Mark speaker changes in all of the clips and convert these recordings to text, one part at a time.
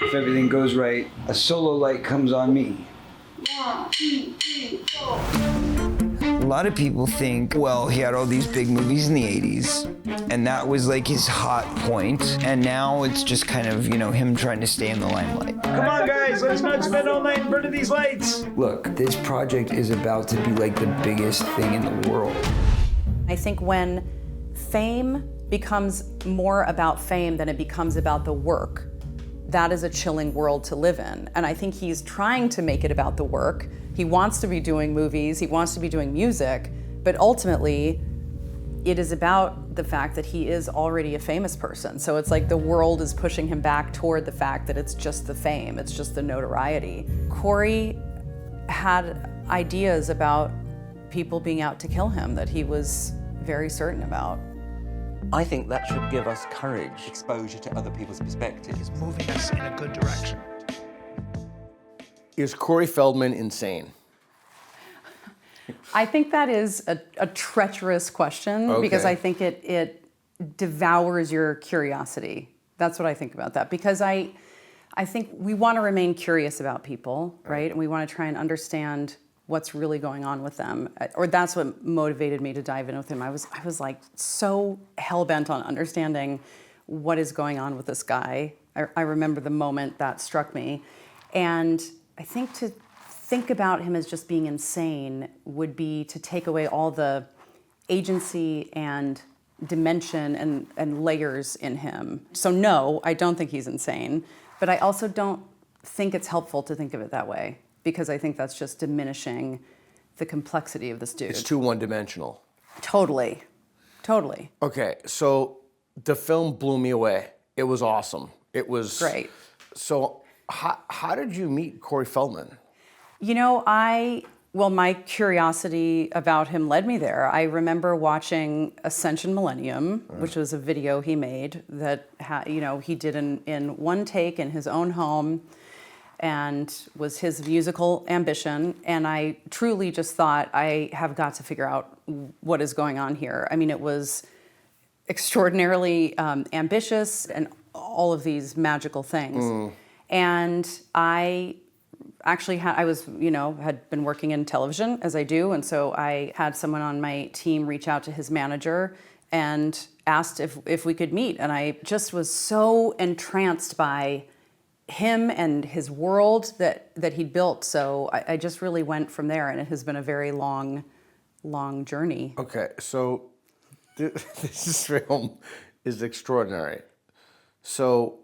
Speaker 1: If everything goes right, a solo light comes on me.
Speaker 2: 1, 2, 3, 4.
Speaker 1: A lot of people think, well, he had all these big movies in the 80s, and that was like his hot point, and now it's just kind of, him trying to stay in the limelight.
Speaker 3: Come on, guys, let's not spend all night in front of these lights.
Speaker 1: Look, this project is about to be like the biggest thing in the world.
Speaker 4: I think when fame becomes more about fame than it becomes about the work, that is a chilling world to live in. And I think he's trying to make it about the work. He wants to be doing movies, he wants to be doing music, but ultimately, it is about the fact that he is already a famous person. So it's like the world is pushing him back toward the fact that it's just the fame, it's just the notoriety. Corey had ideas about people being out to kill him that he was very certain about.
Speaker 5: I think that should give us courage, exposure to other people's perspectives.
Speaker 6: Moving us in a good direction.
Speaker 7: Is Corey Feldman insane?
Speaker 4: I think that is a treacherous question because I think it devours your curiosity. That's what I think about that, because I think we want to remain curious about people, right? And we want to try and understand what's really going on with them. Or that's what motivated me to dive in with him. I was like so hell-bent on understanding what is going on with this guy. I remember the moment that struck me. And I think to think about him as just being insane would be to take away all the agency and dimension and layers in him. So no, I don't think he's insane, but I also don't think it's helpful to think of it that way, because I think that's just diminishing the complexity of this dude.
Speaker 7: It's too one-dimensional.
Speaker 4: Totally.
Speaker 7: Okay, so the film blew me away. It was awesome. It was
Speaker 4: great.
Speaker 7: So how did you meet Corey Feldman?
Speaker 4: My curiosity about him led me there. I remember watching Ascension Millennium, which was a video he made that he did in one take in his own home, and was his musical ambition. And I truly just thought, I have got to figure out what is going on here. I mean, it was extraordinarily ambitious and all of these magical things. And I actually had been working in television, as I do, and so I had someone on my team reach out to his manager and asked if we could meet. And I just was so entranced by him and his world that he'd built. So I just really went from there, and it has been a very long journey.
Speaker 7: Okay, so this film is extraordinary. So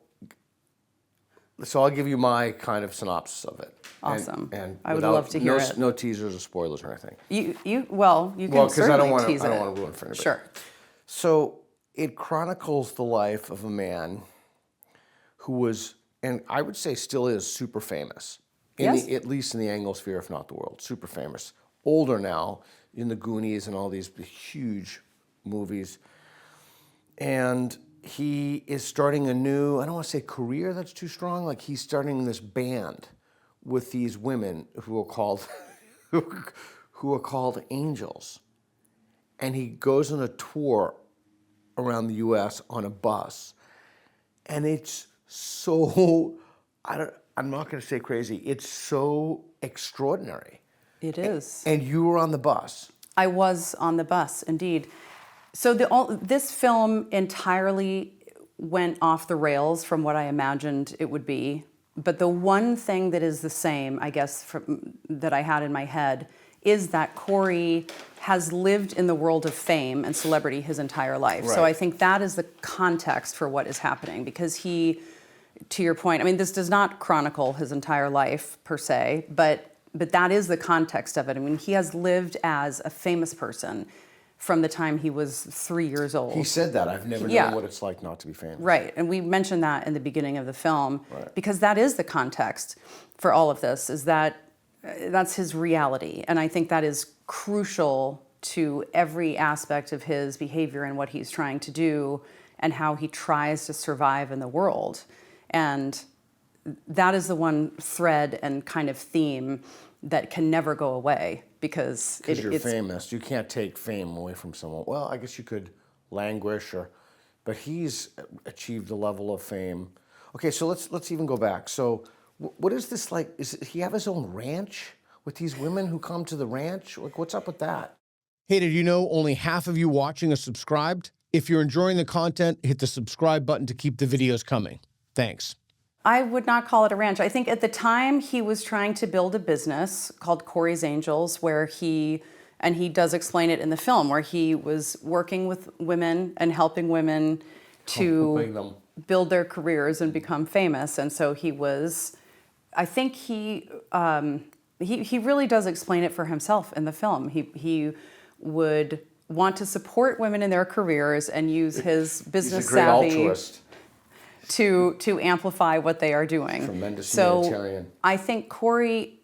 Speaker 7: I'll give you my kind of synopsis of it.
Speaker 4: Awesome.
Speaker 7: And
Speaker 4: I would love to hear it.
Speaker 7: No teasers or spoilers or anything.
Speaker 4: You can certainly tease it.
Speaker 7: I don't want to ruin it for anybody.
Speaker 4: Sure.
Speaker 7: So it chronicles the life of a man who was, and I would say still is, super famous. At least in the Anglosphere, if not the world. Super famous. Older now, in the Goonies and all these huge movies. And he is starting a new, I don't want to say career, that's too strong, like he's starting this band with these women who are called who are called angels. And he goes on a tour around the US on a bus. And it's so, I'm not going to say crazy, it's so extraordinary.
Speaker 4: It is.
Speaker 7: And you were on the bus.
Speaker 4: I was on the bus, indeed. So this film entirely went off the rails from what I imagined it would be. But the one thing that is the same, I guess, that I had in my head is that Corey has lived in the world of fame and celebrity his entire life.
Speaker 7: Right.
Speaker 4: So I think that is the context for what is happening, because he, to your point, I mean, this does not chronicle his entire life per se, but that is the context of it. I mean, he has lived as a famous person from the time he was 3 years old.
Speaker 7: He said that. I've never known what it's like not to be famous.
Speaker 4: Right, and we mentioned that in the beginning of the film,
Speaker 7: right,
Speaker 4: because that is the context for all of this, is that that's his reality. And I think that is crucial to every aspect of his behavior and what he's trying to do and how he tries to survive in the world. And that is the one thread and kind of theme that can never go away, because
Speaker 7: you're famous. You can't take fame away from someone. Well, I guess you could languish, but he's achieved a level of fame. Okay, so let's even go back. So what is this like? Does he have his own ranch with these women who come to the ranch? Like, what's up with that?
Speaker 8: Hey, did you know only half of you watching are subscribed? If you're enjoying the content, hit the subscribe button to keep the videos coming. Thanks.
Speaker 4: I would not call it a ranch. I think at the time he was trying to build a business called Corey's Angels, where he does explain it in the film, where he was working with women and helping women to build their careers and become famous. And so he was, I think he really does explain it for himself in the film. He would want to support women in their careers and use his business savvy.
Speaker 7: He's a great altruist.
Speaker 4: To amplify what they are doing.
Speaker 7: Tremendous
Speaker 4: so
Speaker 7: humanitarian.
Speaker 4: I think Corey,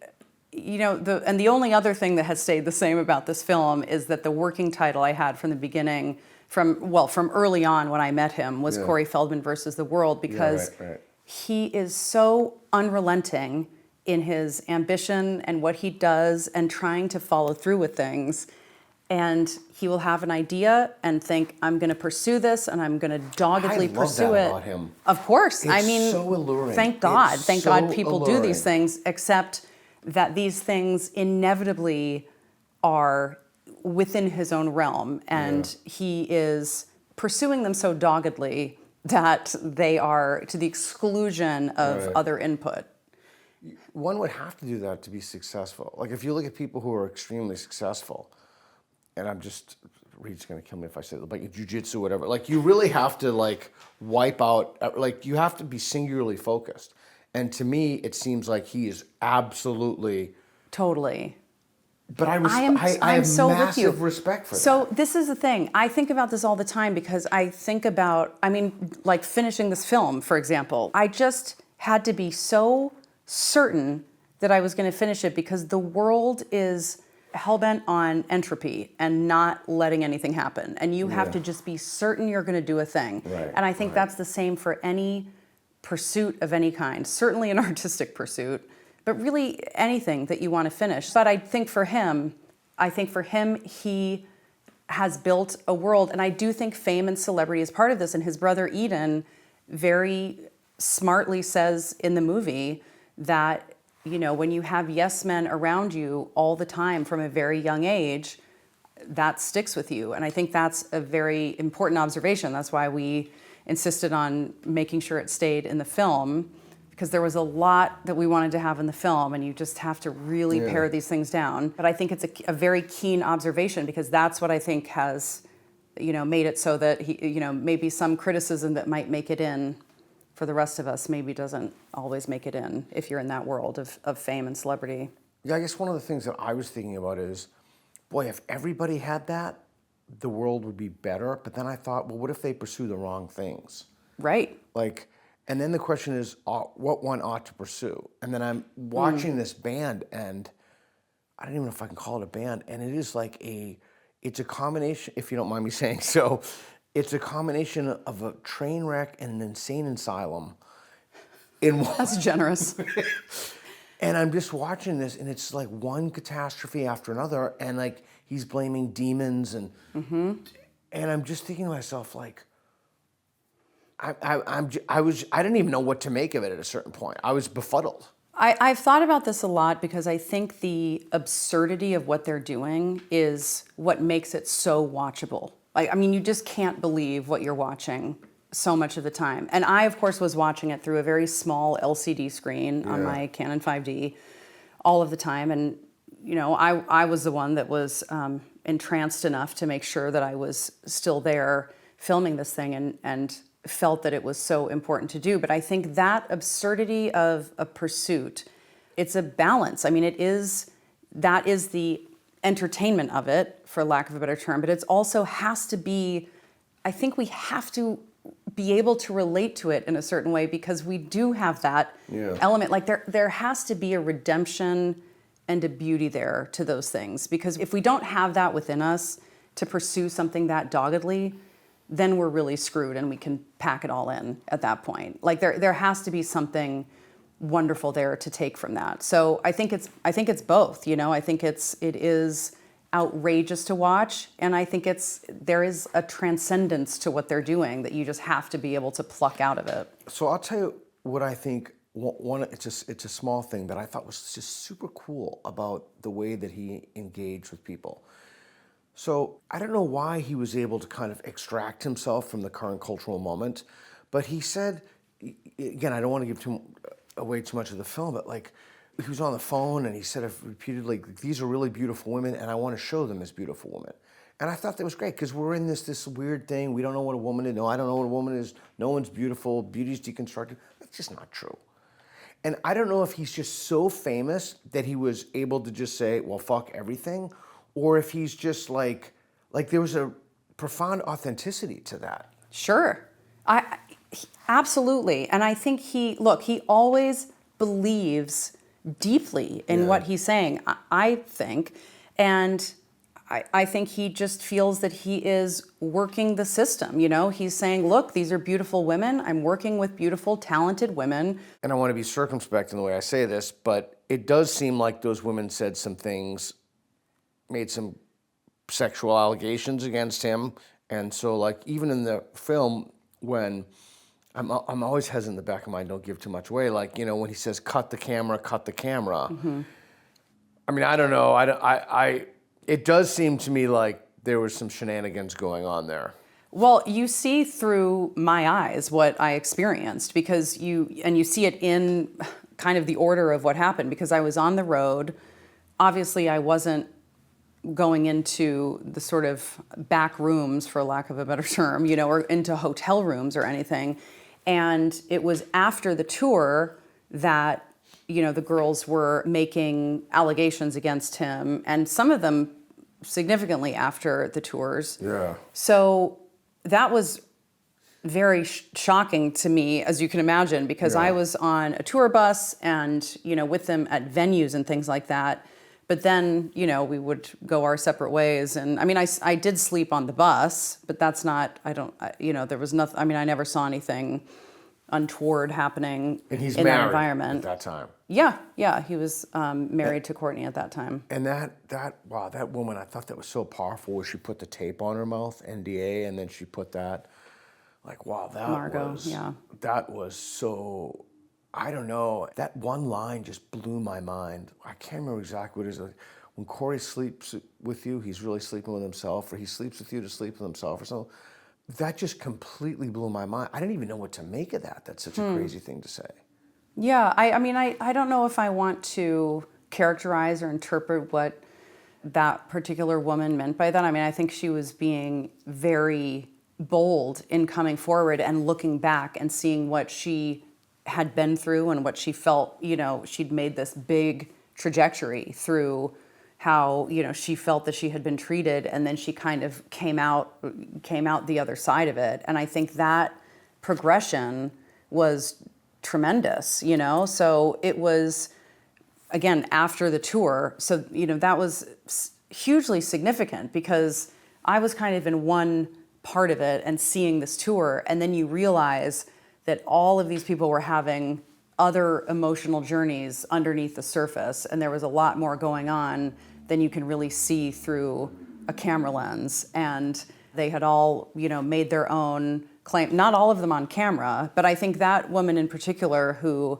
Speaker 4: the only other thing that has stayed the same about this film is that the working title I had from the beginning, from early on when I met him, was Corey Feldman versus the World, because he is so unrelenting in his ambition and what he does and trying to follow through with things. And he will have an idea and think, I'm going to pursue this and I'm going to doggedly pursue it.
Speaker 7: About him.
Speaker 4: Of course.
Speaker 7: It's so alluring.
Speaker 4: Thank God.
Speaker 7: It's
Speaker 4: Thank
Speaker 7: so
Speaker 4: God people do
Speaker 7: alluring.
Speaker 4: these things, except that these things inevitably are within his own realm. And he is pursuing them so doggedly that they are to the exclusion of other input.
Speaker 7: One would have to do that to be successful. Like, if you look at people who are extremely successful, and Reed's gonna kill me if I say that, like jiu-jitsu, whatever. Like, you really have to wipe out, you have to be singularly focused. And to me, it seems like he is absolutely.
Speaker 4: Totally.
Speaker 7: But I have
Speaker 4: so
Speaker 7: massive
Speaker 4: with you.
Speaker 7: respect for that.
Speaker 4: So this is the thing. I think about this all the time because I think about, like finishing this film, for example. I just had to be so certain that I was gonna finish it because the world is hellbent on entropy and not letting anything happen. And you have to just be certain you're going to do a thing. And I think that's the same for any pursuit of any kind, certainly an artistic pursuit, but really anything that you want to finish. But I think for him, he has built a world. And I do think fame and celebrity is part of this. And his brother Eden very smartly says in the movie that when you have yes men around you all the time from a very young age, that sticks with you. And I think that's a very important observation. That's why we insisted on making sure it stayed in the film, because there was a lot that we wanted to have in the film, and you just have to really pare these things down. But I think it's a very keen observation, because that's what I think has, made it so that he, maybe some criticism that might make it in for the rest of us maybe doesn't always make it in if you're in that world of fame and celebrity.
Speaker 7: Yeah, I guess one of the things that I was thinking about is, boy, if everybody had that, the world would be better. But then I thought, well, what if they pursue the wrong things?
Speaker 4: Right.
Speaker 7: And then the question is, what one ought to pursue? And then I'm watching this band, and I don't even know if I can call it a band, and it is it's a combination, if you don't mind me saying so, it's a combination of a train wreck and an insane asylum.
Speaker 4: That's generous.
Speaker 7: And I'm just watching this, and it's like one catastrophe after another, and he's blaming demons, and I'm just thinking to myself, I didn't even know what to make of it at a certain point. I was befuddled.
Speaker 4: I've thought about this a lot because I think the absurdity of what they're doing is what makes it so watchable. You just can't believe what you're watching so much of the time. And I, of course, was watching it through a very small LCD screen on my Canon 5D all of the time. And, I was the one that was entranced enough to make sure that I was still there filming this thing and felt that it was so important to do. But I think that absurdity of a pursuit, it's a balance. That is the entertainment of it, for lack of a better term, but it also has to be, I think we have to be able to relate to it in a certain way, because we do have that element. There has to be a redemption and a beauty there to those things, because if we don't have that within us to pursue something that doggedly, then we're really screwed and we can pack it all in at that point. There has to be something wonderful there to take from that. So I think it's both, I think it is outrageous to watch, and I think there is a transcendence to what they're doing that you just have to be able to pluck out of it.
Speaker 7: So I'll tell you, what I think one it's a small thing that I thought was just super cool about the way that he engaged with people. So I don't know why he was able to kind of extract himself from the current cultural moment, but he said, again, I don't want to give away too much of the film, but like he was on the phone and he said repeatedly, these are really beautiful women and I want to show them as beautiful women. And I thought that was great because we're in this weird thing. We don't know what a woman is. No, I don't know what a woman is. No one's beautiful. Beauty's deconstructed. That's just not true. And I don't know if he's just so famous that he was able to just say, well, fuck everything, or if he's just like there was a profound authenticity to that.
Speaker 4: Sure. Absolutely. And I think he always believes deeply in what he's saying, I think. And I think he just feels that he is working the system. You know, he's saying, look, these are beautiful women. I'm working with beautiful, talented women.
Speaker 7: And I want to be circumspect in the way I say this, but it does seem like those women said some things, made some sexual allegations against him. And so, like, even in the film, when I'm always hesitant in the back of my mind, don't give too much away. Like, you know, when he says, cut the camera.
Speaker 4: Mm-hmm.
Speaker 7: I mean, I don't know. It does seem to me like there was some shenanigans going on there.
Speaker 4: Well, you see through my eyes what I experienced because you see it in kind of the order of what happened because I was on the road. Obviously, I wasn't going into the sort of back rooms, for lack of a better term, you know, or into hotel rooms or anything. And it was after the tour that, you know, the girls were making allegations against him, and some of them significantly after the tours.
Speaker 7: Yeah.
Speaker 4: So that was very shocking to me, as you can imagine, because I was on a tour bus and, you know, with them at venues and things like that. But then, you know, we would go our separate ways. And I mean, I did sleep on the bus, but that's not, there was nothing, I mean, I never saw anything untoward happening
Speaker 7: and he's
Speaker 4: in
Speaker 7: married
Speaker 4: that environment.
Speaker 7: at that time.
Speaker 4: Yeah, he was married to Courtney at that time.
Speaker 7: And that woman, I thought that was so powerful where she put the tape on her mouth, NDA, and then she put that, like, wow, that was so, I don't know, that one line just blew my mind. I can't remember exactly what it is. Like, when Corey sleeps with you, he's really sleeping with himself, or he sleeps with you to sleep with himself or something. That just completely blew my mind. I didn't even know what to make of that. That's such a crazy thing to say.
Speaker 4: Yeah, I mean, I don't know if I want to characterize or interpret what that particular woman meant by that. I mean, I think she was being very bold in coming forward and looking back and seeing what she had been through and what she felt, you know, she'd made this big trajectory through how, you know, she felt that she had been treated, and then she kind of came out the other side of it. And I think that progression was tremendous, you know? So it was, again, after the tour. So, you know, that was hugely significant because I was kind of in one part of it and seeing this tour, and then you realize that all of these people were having other emotional journeys underneath the surface, and there was a lot more going on than you can really see through a camera lens. And they had all, you know, made their own claim, not all of them on camera, but I think that woman in particular who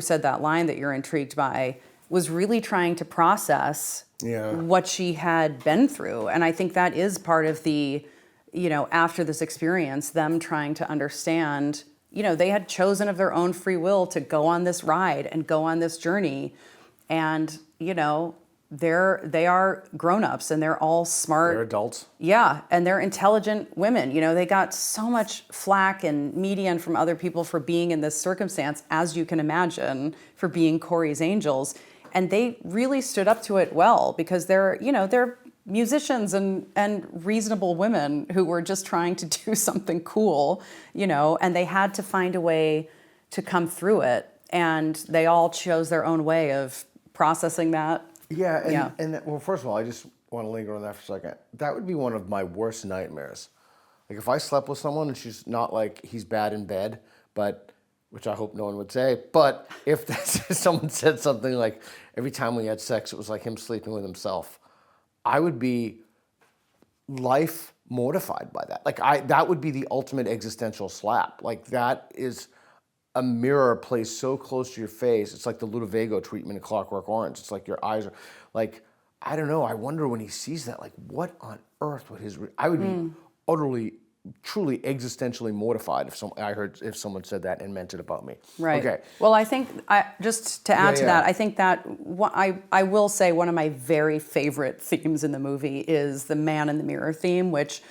Speaker 4: said that line that you're intrigued by was really trying to process what she had been through. And I think that is part of the, you know, after this experience, them trying to understand, you know, they had chosen of their own free will to go on this ride and go on this journey. And, you know, they are grown-ups and they're all smart.
Speaker 7: They're adults.
Speaker 4: Yeah, and they're intelligent women. You know, they got so much flack and media and from other people for being in this circumstance, as you can imagine, for being Corey's angels. And they really stood up to it well because they're musicians and reasonable women who were just trying to do something cool, you know, and they had to find a way to come through it. And they all chose their own way of processing that.
Speaker 7: And well, first of all, I just want to linger on that for a second. That would be one of my worst nightmares. Like if I slept with someone and she's not like he's bad in bed, but which I hope no one would say, but if someone said something like every time we had sex, it was like him sleeping with himself, I would be life mortified by that. Like that would be the ultimate existential slap. Like that is, a mirror placed so close to your face. It's like the Ludovico treatment in Clockwork Orange. It's like your eyes are like, I don't know. I wonder when he sees that, like, what on earth would I would be utterly, truly existentially mortified if someone said that and meant it about me.
Speaker 4: Right.
Speaker 7: Okay.
Speaker 4: Well, I think, just to add to that, I think that I will say one of my very favorite themes in the movie is the Man in the Mirror theme, which,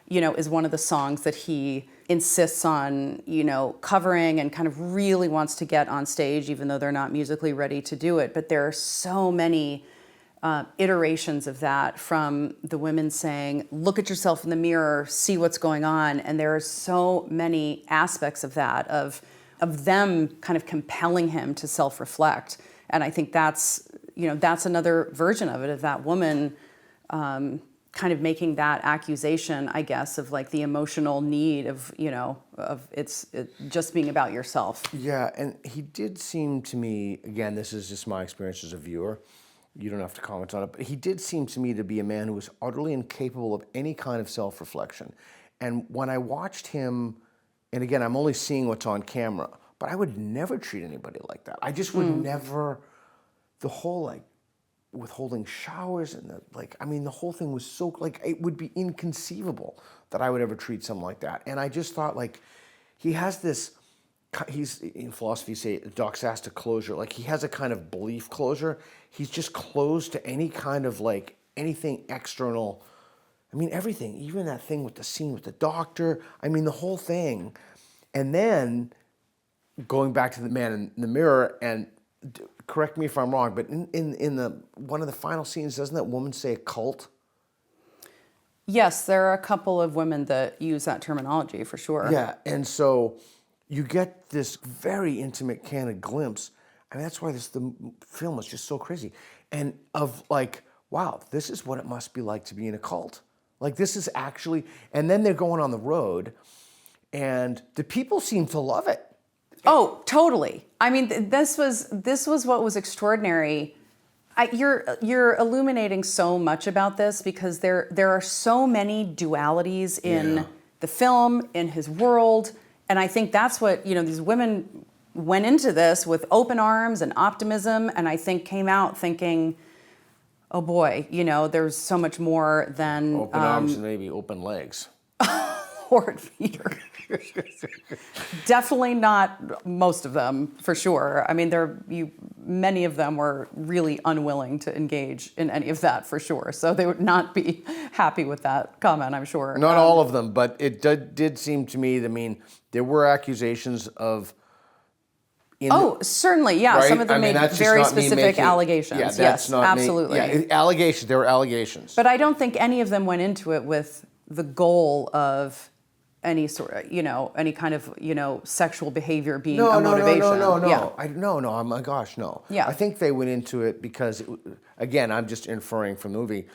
Speaker 4: is one of the songs that he insists on, covering and kind of really wants to get on stage, even though they're not musically ready to do it. But there are so many iterations of that, from the women saying, look at yourself in the mirror, see what's going on. And there are so many aspects of that, of them kind of compelling him to self-reflect. And I think that's another version of it, of that woman kind of making that accusation, I guess, of like the emotional need of, of it's just being about yourself.
Speaker 7: Yeah, and he did seem to me, again, this is just my experience as a viewer, you don't have to comment on it, but he did seem to me to be a man who was utterly incapable of any kind of self-reflection. And when I watched him, and again, I'm only seeing what's on camera, but I would never treat anybody like that. I just would never, the whole like, withholding showers and the whole thing was so, like, it would be inconceivable that I would ever treat someone like that. And I just thought, like, he has this, he's, in philosophy say, doxastic closure, like he has a kind of belief closure. He's just closed to any kind of, like, anything external. I mean, everything, even that thing with the scene with the doctor, I mean, the whole thing. And then going back to the Man in the Mirror, and correct me if I'm wrong, but in the one of the final scenes, doesn't that woman say a cult?
Speaker 4: Yes, there are a couple of women that use that terminology for sure.
Speaker 7: Yeah, and so you get this very intimate, candid glimpse. I mean, that's why the film was just so crazy. And of like, wow, this is what it must be like to be in a cult. Like, this is actually, and then they're going on the road, and the people seem to love it.
Speaker 4: Oh, totally. I mean, this was what was extraordinary. You're illuminating so much about this, because there are so many dualities in the film, in his world, and I think that's what, these women went into this with open arms and optimism, and I think came out thinking, oh boy, there's so much more than
Speaker 7: open arms and maybe open legs.
Speaker 4: Or fear. Definitely not most of them, for sure. I mean, many of them were really unwilling to engage in any of that, for sure. So they would not be happy with that comment, I'm sure.
Speaker 7: Not all of them, but it did seem to me, I mean, there were accusations of...
Speaker 4: certainly, yeah.
Speaker 7: Right?
Speaker 4: Some of them made very specific allegations.
Speaker 7: Yeah, that's
Speaker 4: yes,
Speaker 7: not
Speaker 4: absolutely.
Speaker 7: Allegations, there were allegations.
Speaker 4: But I don't think any of them went into it with the goal of any sort of, any kind of, sexual behavior being a motivation.
Speaker 7: No.
Speaker 4: Yeah.
Speaker 7: Oh my gosh, no.
Speaker 4: Yeah.
Speaker 7: I think they went into it because, again, I'm just inferring from the movie.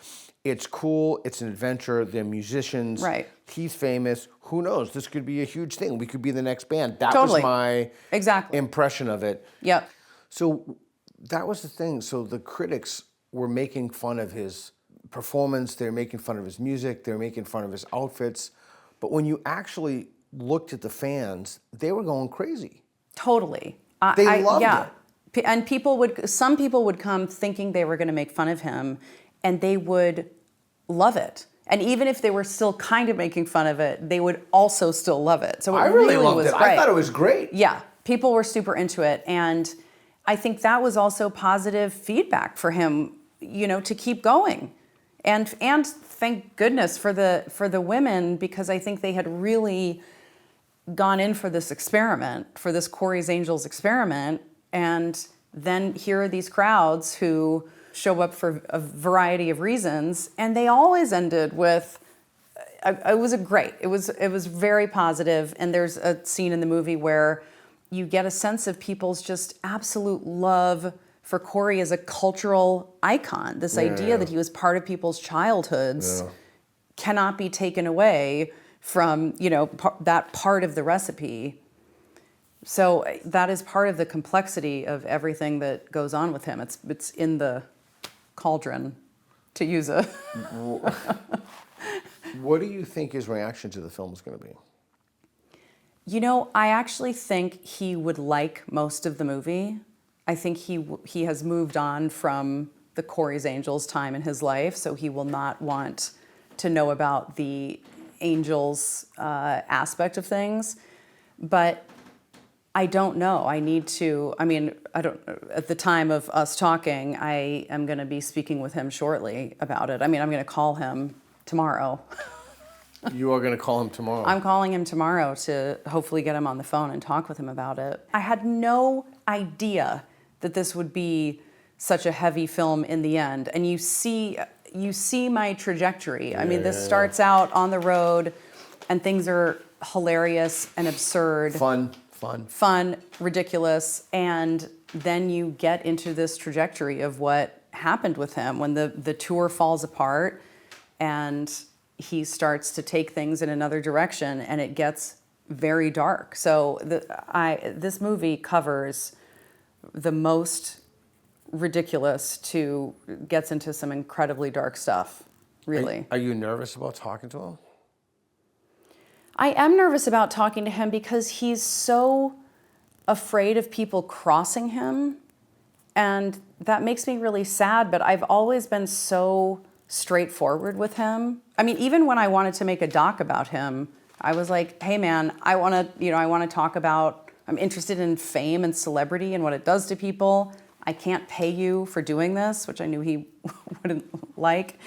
Speaker 7: It's cool. It's an adventure. They're musicians.
Speaker 4: Right.
Speaker 7: He's famous. Who knows? This could be a huge thing. We could be the next band. That
Speaker 4: Totally.
Speaker 7: was my
Speaker 4: exactly
Speaker 7: impression of it.
Speaker 4: Yep.
Speaker 7: So that was the thing. So the critics were making fun of his performance. They're making fun of his music. They're making fun of his outfits. But when you actually looked at the fans, they were going crazy.
Speaker 4: Totally.
Speaker 7: They loved it.
Speaker 4: And some people would come thinking they were going to make fun of him, and they would love it. And even if they were still kind of making fun of it, they would also still love it. So
Speaker 7: I really loved
Speaker 4: was
Speaker 7: it.
Speaker 4: great.
Speaker 7: I thought it was great.
Speaker 4: Yeah, people were super into it, and I think that was also positive feedback for him, to keep going. And thank goodness for the women, because I think they had really gone in for this experiment, for this Corey's Angels experiment, and then here are these crowds who show up for a variety of reasons, and they always ended with, it was very positive. And there's a scene in the movie where you get a sense of people's just absolute love for Corey as a cultural icon. This idea that he was part of people's childhoods cannot be taken away from, that part of the recipe. So that is part of the complexity of everything that goes on with him. It's in the cauldron, to use a...
Speaker 7: What do you think his reaction to the film is going to be?
Speaker 4: You know, I actually think he would like most of the movie. I think he has moved on from the Corey's Angels time in his life, so he will not want to know about the Angels aspect of things. But I don't know. I need to, I mean, I don't, at the time of us talking, I am going to be speaking with him shortly about it. I mean, I'm going to call him tomorrow.
Speaker 7: You are going to call him tomorrow?
Speaker 4: I'm calling him tomorrow to hopefully get him on the phone and talk with him about it. I had no idea that this would be such a heavy film in the end. And you see my trajectory. I mean, this starts out on the road and things are hilarious and absurd. Fun, ridiculous, and then you get into this trajectory of what happened with him when the tour falls apart and he starts to take things in another direction and it gets very dark. So this movie covers the most ridiculous to gets into some incredibly dark stuff, really.
Speaker 7: Are you nervous about talking to him?
Speaker 4: I am nervous about talking to him because he's so afraid of people crossing him, and that makes me really sad, but I've always been so straightforward with him. I mean, even when I wanted to make a doc about him, I was like, hey man, I want to talk about, I'm interested in fame and celebrity and what it does to people. I can't pay you for doing this, which I knew he wouldn't like.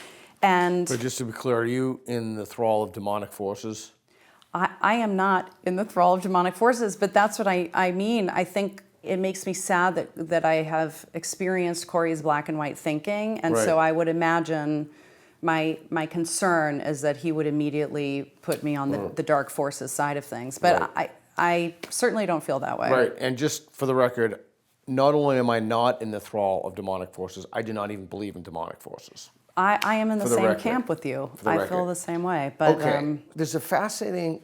Speaker 4: And
Speaker 7: But just to be clear, are you in the thrall of demonic forces?
Speaker 4: I am not in the thrall of demonic forces, but that's what I mean. I think it makes me sad that I have experienced Corey's black and white thinking, and so I would imagine my concern is that he would immediately put me on the dark forces side of things. But I certainly don't feel that way.
Speaker 7: Right, and just for the record, not only am I not in the thrall of demonic forces, I do not even believe in demonic forces.
Speaker 4: I am in the same camp with you. I feel the same way. But
Speaker 7: okay, it's a fascinating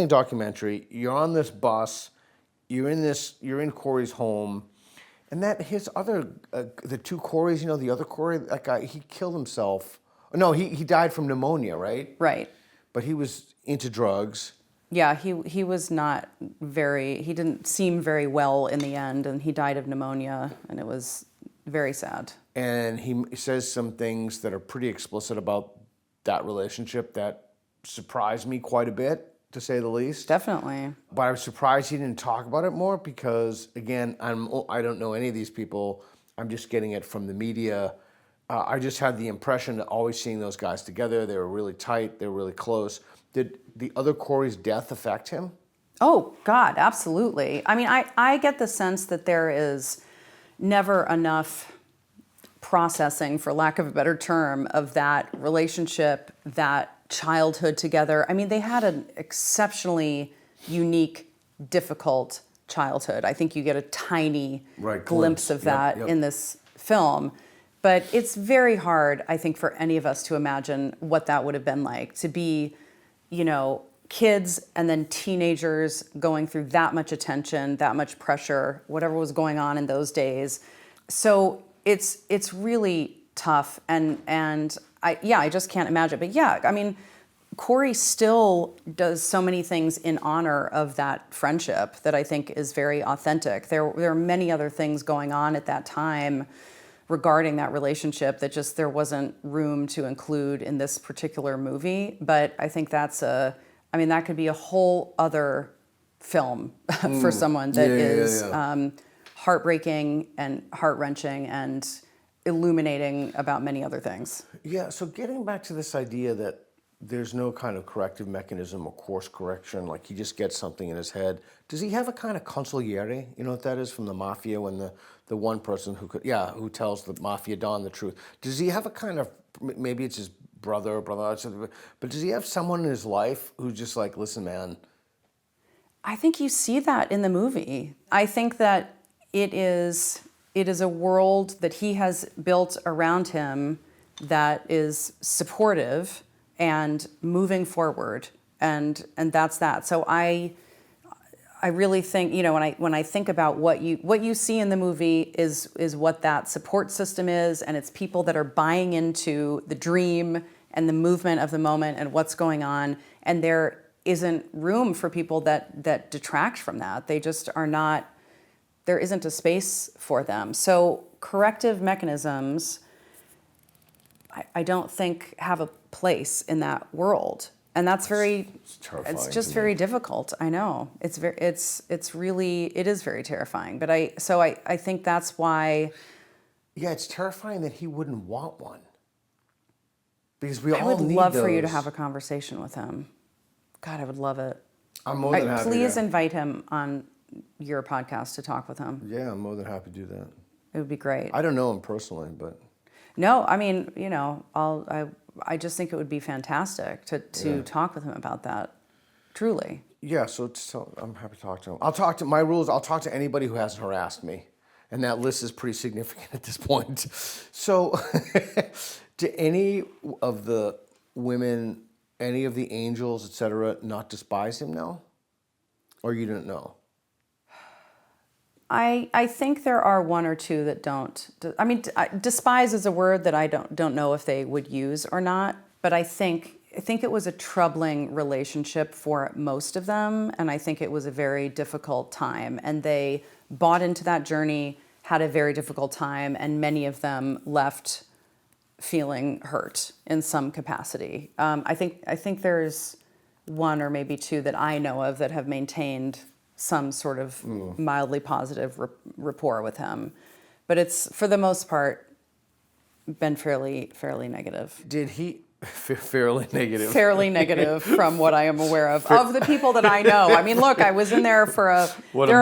Speaker 7: documentary. You're on this bus, you're in Corey's home, and that his other, the two Coreys, the other Corey, that guy, he killed himself. No, he died from pneumonia, right?
Speaker 4: Right.
Speaker 7: But he was into drugs.
Speaker 4: Yeah, he was not he didn't seem very well in the end, and he died of pneumonia, and it was very sad.
Speaker 7: And he says some things that are pretty explicit about that relationship that surprised me quite a bit, to say the least.
Speaker 4: Definitely.
Speaker 7: But I was surprised he didn't talk about it more because, again, I don't know any of these people. I'm just getting it from the media. I just had the impression that always seeing those guys together, they were really tight, they were really close. Did the other Corey's death affect him?
Speaker 4: Oh, God, absolutely. I mean, I get the sense that there is never enough processing, for lack of a better term, of that relationship, that childhood together. I mean, they had an exceptionally unique, difficult childhood. I think you get a tiny glimpse of that in this film. But it's very hard, I think, for any of us to imagine what that would have been like, to be, kids and then teenagers going through that much attention, that much pressure, whatever was going on in those days. So it's really tough, and I just can't imagine. But yeah, I mean, Corey still does so many things in honor of that friendship that I think is very authentic. There are many other things going on at that time regarding that relationship that just there wasn't room to include in this particular movie. But I think that could be a whole other film for someone that is heartbreaking and heart-wrenching and illuminating about many other things.
Speaker 7: Yeah, so getting back to this idea that there's no kind of corrective mechanism or course correction, like he just gets something in his head. Does he have a kind of consigliere? You know what that is from the mafia, when the one person who tells the mafia don the truth. Does he have a kind of, maybe it's his brother, but does he have someone in his life who's just like, listen, man?
Speaker 4: I think you see that in the movie. I think that it is a world that he has built around him that is supportive and moving forward, and that's that. So I really think, when I think about what you see in the movie is what that support system is, and it's people that are buying into the dream and the movement of the moment and what's going on, and they're isn't room for people that detract from that. They just are not, there isn't a space for them. So corrective mechanisms, I don't think have a place in that world. And that's
Speaker 7: It's terrifying
Speaker 4: it's just
Speaker 7: to
Speaker 4: very
Speaker 7: me.
Speaker 4: difficult. I know. It's really, it is very terrifying. But I think that's why
Speaker 7: Yeah, it's terrifying that he wouldn't want one. Because we
Speaker 4: I
Speaker 7: all
Speaker 4: would
Speaker 7: need
Speaker 4: love
Speaker 7: those.
Speaker 4: for you to have a conversation with him. God, I would love it.
Speaker 7: I'm more than happy.
Speaker 4: Please
Speaker 7: to,
Speaker 4: invite him on your podcast to talk with him.
Speaker 7: Yeah, I'm more than happy to do that.
Speaker 4: It would be great.
Speaker 7: I don't know him personally, but
Speaker 4: No, I mean, you know, I just think it would be fantastic to talk with him about that. Truly.
Speaker 7: yeah. So I'm happy to talk to him. I'll talk to my rules. I'll talk to anybody who hasn't harassed me, and that list is pretty significant at this point. So, do any of the women, any of the angels, etc., not despise him now, or you didn't know?
Speaker 4: I think there are one or two that don't. I mean, despise is a word that I don't know if they would use or not. But I think it was a troubling relationship for most of them, and I think it was a very difficult time. And they bought into that journey, had a very difficult time, and many of them left feeling hurt in some capacity. I think there's one or maybe two that I know of that have maintained some sort of mildly positive rapport with him, but it's for the most part been fairly negative.
Speaker 7: Did he fairly negative?
Speaker 4: Fairly negative from what I am aware of the people that I know. I mean, look, I was in there for a. There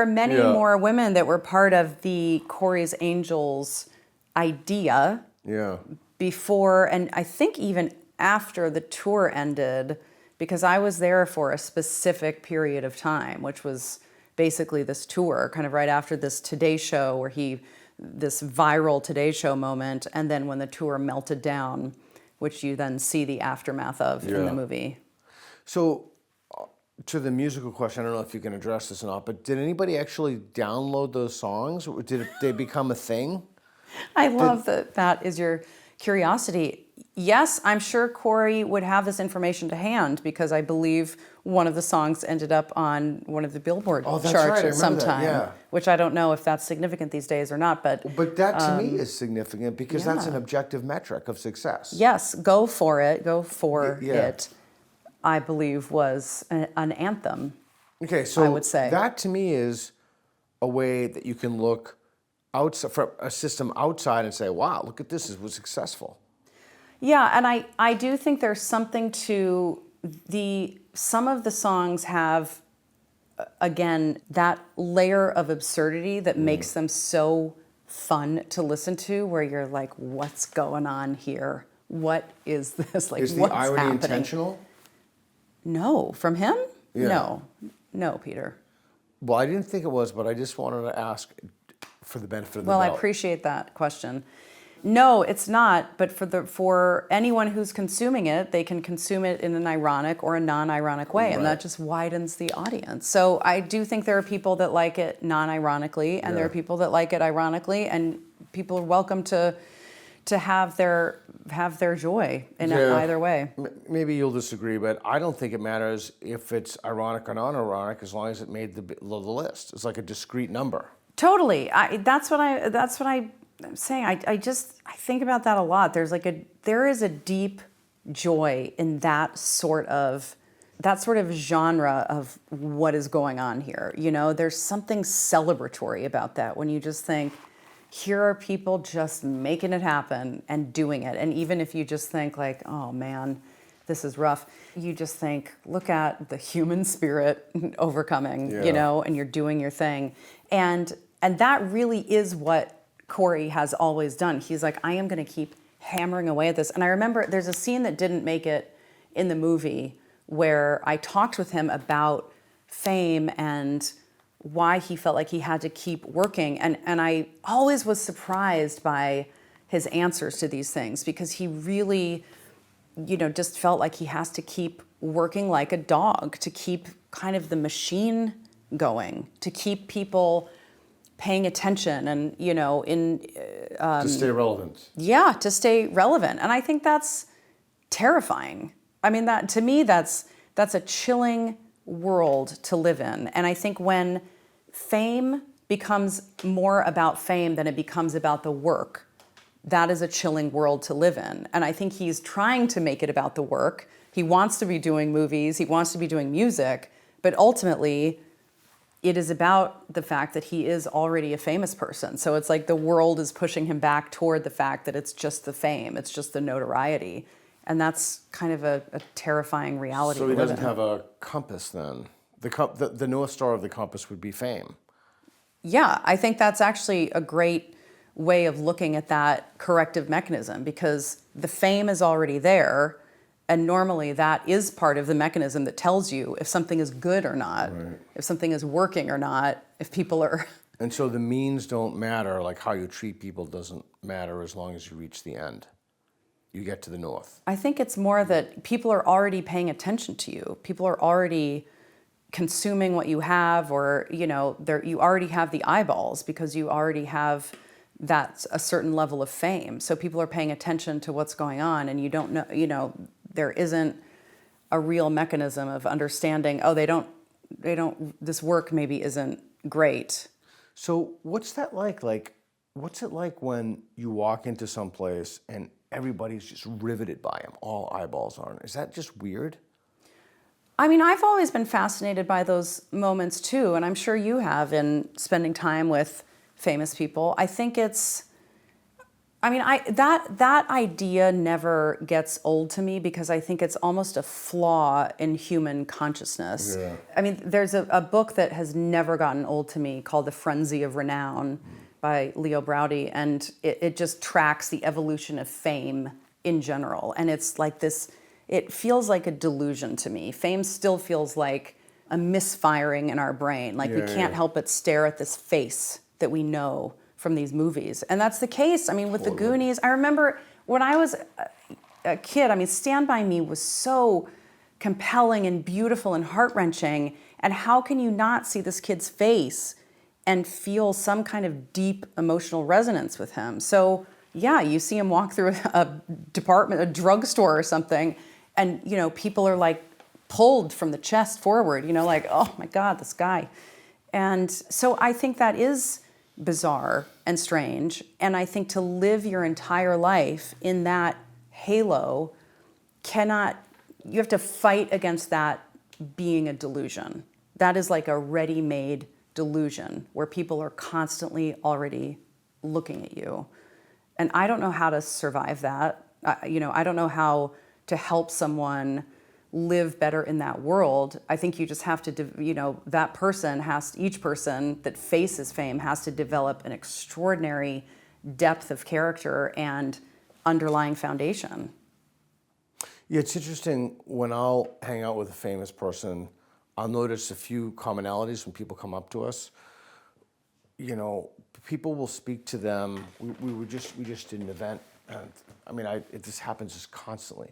Speaker 4: are many more women that were part of the Corey's Angels idea.
Speaker 7: Yeah.
Speaker 4: Before, and I think even after the tour ended, because I was there for a specific period of time, which was basically this tour, kind of right after this Today Show where this viral Today Show moment, and then when the tour melted down, which you then see the aftermath of in the movie.
Speaker 7: So, to the musical question, I don't know if you can address this or not, but did anybody actually download those songs? Did they become a thing?
Speaker 4: I love that is your curiosity. Yes, I'm sure Corey would have this information to hand because I believe one of the songs ended up on one of the Billboard charts at some time, which I don't know if that's significant these days or not. But
Speaker 7: that to me is significant because that's an objective metric of success.
Speaker 4: Yes, Go For It, It, I believe was an anthem.
Speaker 7: Okay, so
Speaker 4: I would say
Speaker 7: that to me is a way that you can look outside from a system outside and say, wow, look at this, it was successful.
Speaker 4: Yeah, and I do think there's something to some of the songs have, again, that layer of absurdity that makes them so fun to listen to, where you're like, what's going on here? What is this? Like,
Speaker 7: is the
Speaker 4: what's
Speaker 7: irony
Speaker 4: happening?
Speaker 7: intentional?
Speaker 4: No, from him?
Speaker 7: Yeah.
Speaker 4: No, Peter.
Speaker 7: Well, I didn't think it was, but I just wanted to ask for the benefit of the
Speaker 4: Well,
Speaker 7: doubt.
Speaker 4: I appreciate that question. No, it's not. But for anyone who's consuming it, they can consume it in an ironic or a non-ironic way, and that just widens the audience. So I do think there are people that like it non-ironically, and there are people that like it ironically, and people are welcome to have their joy in either way.
Speaker 7: Maybe you'll disagree, but I don't think it matters if it's ironic or non-ironic as long as it made the list. It's like a discrete number.
Speaker 4: Totally. That's what I'm saying. I think about that a lot. There is a deep joy in that sort of genre of what is going on here. You know, there's something celebratory about that when you just think, here are people just making it happen and doing it. And even if you just think like, oh man, this is rough, you just think, look at the human spirit overcoming, you know, and you're doing your thing. And that really is what Corey has always done. He's like, I am going to keep hammering away at this. And I remember there's a scene that didn't make it in the movie where I talked with him about fame and why he felt like he had to keep working. And I always was surprised by his answers to these things because he really, you know, just felt like he has to keep working like a dog to keep kind of the machine going, to keep people paying attention and, you know,
Speaker 7: to stay relevant.
Speaker 4: Yeah, to stay relevant. And I think that's terrifying I mean, that to me, that's a chilling world to live in. And I think when fame becomes more about fame than it becomes about the work, that is a chilling world to live in. And I think he's trying to make it about the work. He wants to be doing movies, he wants to be doing music, but ultimately, it is about the fact that he is already a famous person. So it's like the world is pushing him back toward the fact that it's just the fame, it's just the notoriety. And that's kind of a terrifying reality.
Speaker 7: So he
Speaker 4: to live
Speaker 7: doesn't
Speaker 4: in.
Speaker 7: have a compass then. The North Star of the compass would be fame.
Speaker 4: Yeah, I think that's actually a great way of looking at that corrective mechanism, because the fame is already there. And normally that is part of the mechanism that tells you if something is good or not, if something is working or not, if people are...
Speaker 7: And so the means don't matter, like how you treat people doesn't matter as long as you reach the end. You get to the north.
Speaker 4: I think it's more that people are already paying attention to you. People are already consuming what you have, or, you know, you already have the eyeballs because you already have a certain level of fame. So people are paying attention to what's going on, and you don't know, you know, there isn't a real mechanism of understanding, oh, they don't, this work maybe isn't great.
Speaker 7: So what's that like? Like, what's it like when you walk into some place and everybody's just riveted by him, all eyeballs on him? Is that just weird?
Speaker 4: I mean, I've always been fascinated by those moments too, and I'm sure you have in spending time with famous people. I think it's, I mean, that idea never gets old to me, because I think it's almost a flaw in human consciousness.
Speaker 7: Yeah.
Speaker 4: I mean, there's a book that has never gotten old to me called The Frenzy of Renown by Leo Braudy, and it just tracks the evolution of fame in general. And it's like this, it feels like a delusion to me. Fame still feels like a misfiring in our brain. Like we can't help but stare at this face that we know from these movies. And that's the case, I mean, with the Goonies. I remember when I was a kid, I mean, Stand By Me was so compelling and beautiful and heart-wrenching. And how can you not see this kid's face and feel some kind of deep emotional resonance with him? So yeah, you see him walk through a drugstore or something, and, you know, people are like pulled from the chest forward, you know, like, oh my God, this guy. And so I think that is bizarre and strange. And I think to live your entire life in that halo you have to fight against that being a delusion. That is like a ready-made delusion where people are constantly already looking at you. And I don't know how to survive that. You know, I don't know how to help someone live better in that world. I think you just have to, you know, each person that faces fame has to develop an extraordinary depth of character and underlying foundation.
Speaker 7: Yeah, it's interesting, when I'll hang out with a famous person, I'll notice a few commonalities when people come up to us. You know, people will speak to them. We just did an event, and I mean, this happens just constantly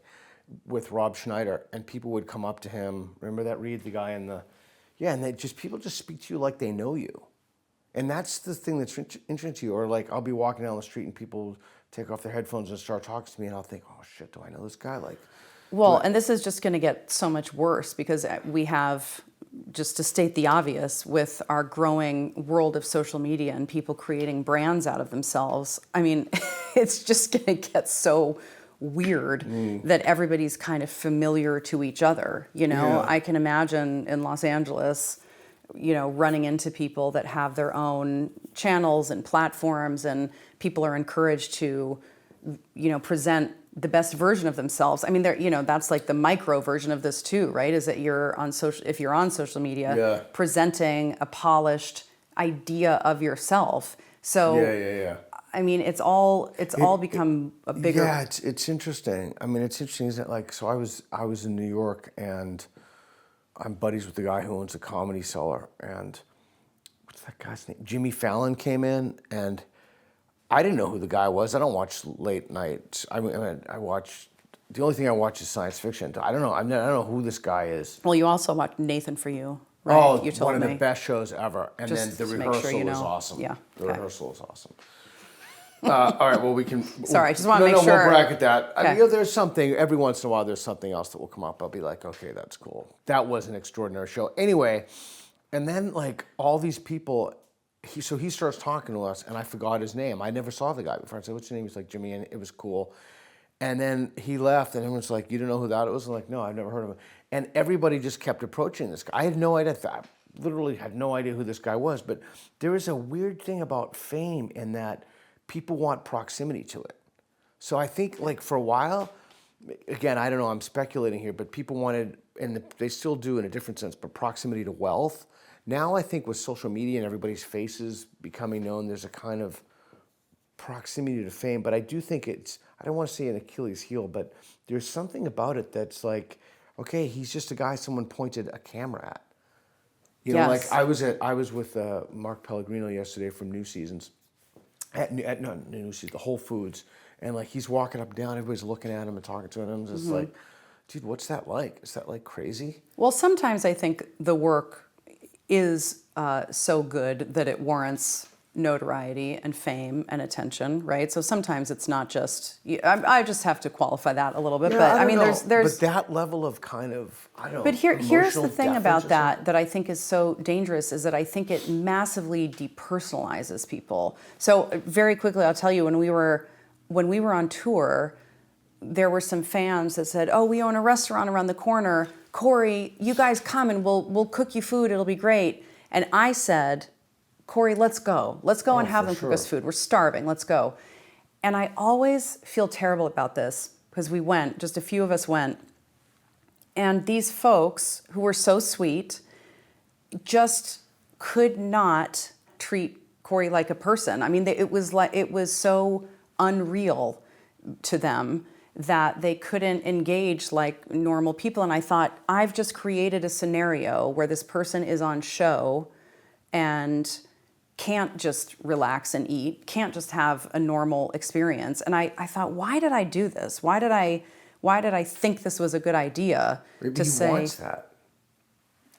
Speaker 7: with Rob Schneider, and people would come up to him. Remember that Reed, the guy and people just speak to you like they know you. And that's the thing that's interesting to you. Or like, I'll be walking down the street and people take off their headphones and start talking to me, and I'll think, oh shit, do I know this guy? Like,
Speaker 4: well, and this is just going to get so much worse, because we have, just to state the obvious, with our growing world of social media and people creating brands out of themselves, I mean, it's just going to get so weird that everybody's kind of familiar to each other, you know?
Speaker 7: Yeah.
Speaker 4: I can imagine in Los Angeles, you know, running into people that have their own channels and platforms, and people are encouraged to, you know, present the best version of themselves. I mean, you know, that's like the micro version of this too, right? Is that if you're on social media, presenting a polished idea of yourself. So
Speaker 7: yeah.
Speaker 4: I mean, it's all become a bigger.
Speaker 7: Yeah, it's interesting. I mean, it's interesting, isn't it? Like, so I was in New York, and I'm buddies with the guy who owns the Comedy Cellar, and what's that guy's name? Jimmy Fallon came in, and I didn't know who the guy was. I don't watch late night. I mean, I watch. The only thing I watch is science fiction. I don't know. I don't know who this guy is.
Speaker 4: Well, you also watch Nathan For You, right?
Speaker 7: Oh,
Speaker 4: you told
Speaker 7: one of
Speaker 4: me.
Speaker 7: the best shows ever. And
Speaker 4: Just
Speaker 7: then the
Speaker 4: to make sure
Speaker 7: rehearsal
Speaker 4: you
Speaker 7: was
Speaker 4: know.
Speaker 7: awesome.
Speaker 4: Yeah.
Speaker 7: The rehearsal was awesome. All right, well, we can...
Speaker 4: Sorry, I just wanna make
Speaker 7: No,
Speaker 4: sure.
Speaker 7: we'll bracket that. I
Speaker 4: Okay.
Speaker 7: mean, there's something, every once in a while, there's something else that will come up. I'll be like, okay, that's cool. That was an extraordinary show. Anyway, and then, like, all these people... So he starts talking to us, and I forgot his name. I never saw the guy before. I said, what's your name? He's like, Jimmy, and it was cool. And then he left, and everyone's like, you don't know who that was? I'm like, no, I've never heard of him. And everybody just kept approaching this guy. I had no idea. I literally had no idea who this guy was. But there is a weird thing about fame in that people want proximity to it. So I think, like, for a while, again, I don't know, I'm speculating here, but people wanted, and they still do in a different sense, but proximity to wealth. Now I think with social media and everybody's faces becoming known, there's a kind of proximity to fame. But I do think it's, I don't want to say an Achilles heel, but there's something about it that's like, okay, he's just a guy someone pointed a camera at. You know,
Speaker 4: Yes.
Speaker 7: like I was with Mark Pellegrino yesterday from New Seasons, at New Seasons, the Whole Foods, and like he's walking up and down, everybody's looking at him and talking to him. I'm just like, dude, what's that like? Is that like crazy?
Speaker 4: Well, sometimes I think the work is so good that it warrants notoriety and fame and attention, right? So sometimes it's not just, I just have to qualify that a little bit,
Speaker 7: Yeah,
Speaker 4: but I
Speaker 7: don't
Speaker 4: mean,
Speaker 7: know.
Speaker 4: there's
Speaker 7: But that level of kind of, I don't know.
Speaker 4: But here's the
Speaker 7: emotional
Speaker 4: thing
Speaker 7: deference
Speaker 4: about
Speaker 7: or
Speaker 4: that I think is so dangerous is that I think it massively depersonalizes people. So very quickly, I'll tell you, when we were on tour, there were some fans that said, "Oh, we own a restaurant around the corner. Corey, you guys come and we'll cook you food. It'll be great." And I said, "Corey, let's go. Let's go and have them cook us food. We're starving. Let's go." And I always feel terrible about this because we went, just a few of us went. And these folks who were so sweet just could not treat Corey like a person. I mean, it was so unreal to them that they couldn't engage like normal people. And I thought, I've just created a scenario where this person is on show and can't just relax and eat, can't just have a normal experience. And I thought, why did I do this? Why did I think this was a good idea?
Speaker 7: Maybe
Speaker 4: to
Speaker 7: he
Speaker 4: say
Speaker 7: wants that.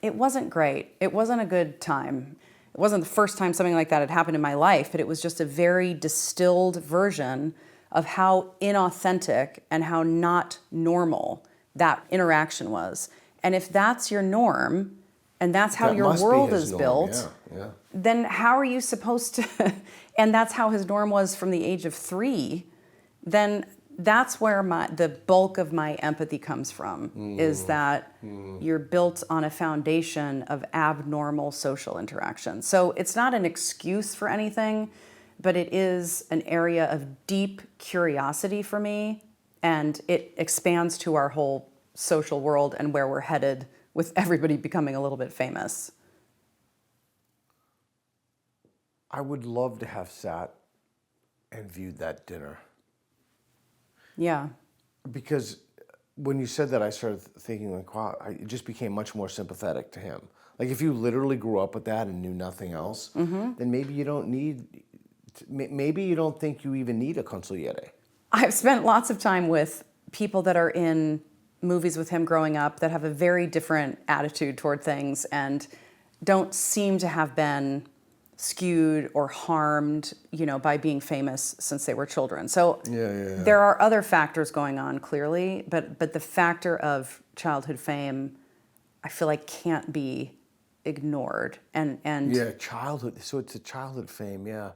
Speaker 4: it wasn't great. It wasn't a good time. It wasn't the first time something like that had happened in my life, but it was just a very distilled version of how inauthentic and how not normal that interaction was. And if that's your norm, and that's how
Speaker 7: That
Speaker 4: your
Speaker 7: must be
Speaker 4: world
Speaker 7: his
Speaker 4: is
Speaker 7: norm,
Speaker 4: built,
Speaker 7: yeah.
Speaker 4: then how are you supposed to, and that's how his norm was from the age of 3, then that's where the bulk of my empathy comes from, is that you're built on a foundation of abnormal social interaction. So it's not an excuse for anything, but it is an area of deep curiosity for me, and it expands to our whole social world and where we're headed with everybody becoming a little bit famous.
Speaker 7: I would love to have sat and viewed that dinner.
Speaker 4: Yeah.
Speaker 7: Because when you said that, I started thinking, like, wow, I just became much more sympathetic to him. Like, if you literally grew up with that and knew nothing else, then maybe you don't think you even need a consigliere.
Speaker 4: I've spent lots of time with people that are in movies with him growing up that have a very different attitude toward things and don't seem to have been skewed or harmed, by being famous since they were children. So there are other factors going on, clearly, but the factor of childhood fame, I feel like can't be ignored. And
Speaker 7: Yeah, childhood. So it's a childhood fame, yeah.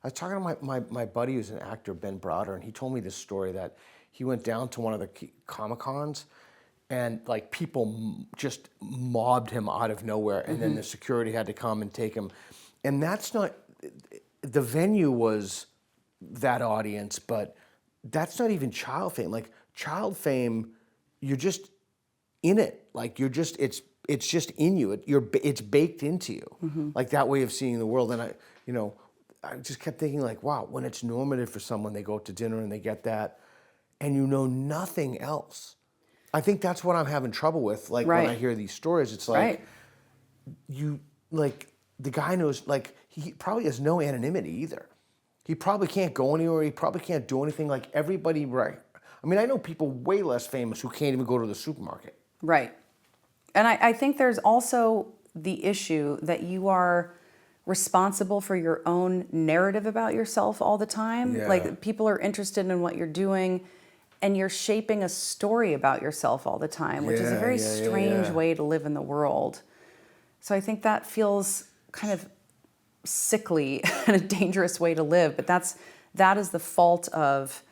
Speaker 7: I was talking to my buddy who's an actor, Ben Browder, and he told me this story that he went down to one of the Comic-Cons and like people just mobbed him out of nowhere, and then the security had to come and take him. And that's not, the venue was that audience, but that's not even child fame. Like child fame, you're just in it. Like you're just, it's just in you. It's baked into you. Like that way of seeing the world. And I just kept thinking like, wow, when it's normative for someone, they go out to dinner and they get that, and you know nothing else. I think that's what I'm having trouble with. Like when I hear these stories, it's like, the guy knows, like, he probably has no anonymity either. He probably can't go anywhere. He probably can't do anything. Like everybody, right? I mean, I know people way less famous who can't even go to the supermarket.
Speaker 4: Right. And I think there's also the issue that you are responsible for your own narrative about yourself all the time.
Speaker 7: Yeah.
Speaker 4: Like people are interested in what you're doing and you're shaping a story about yourself all the time, which is a very strange way to live in the world. So I think that feels kind of sickly and a dangerous way to live, but that is the fault of,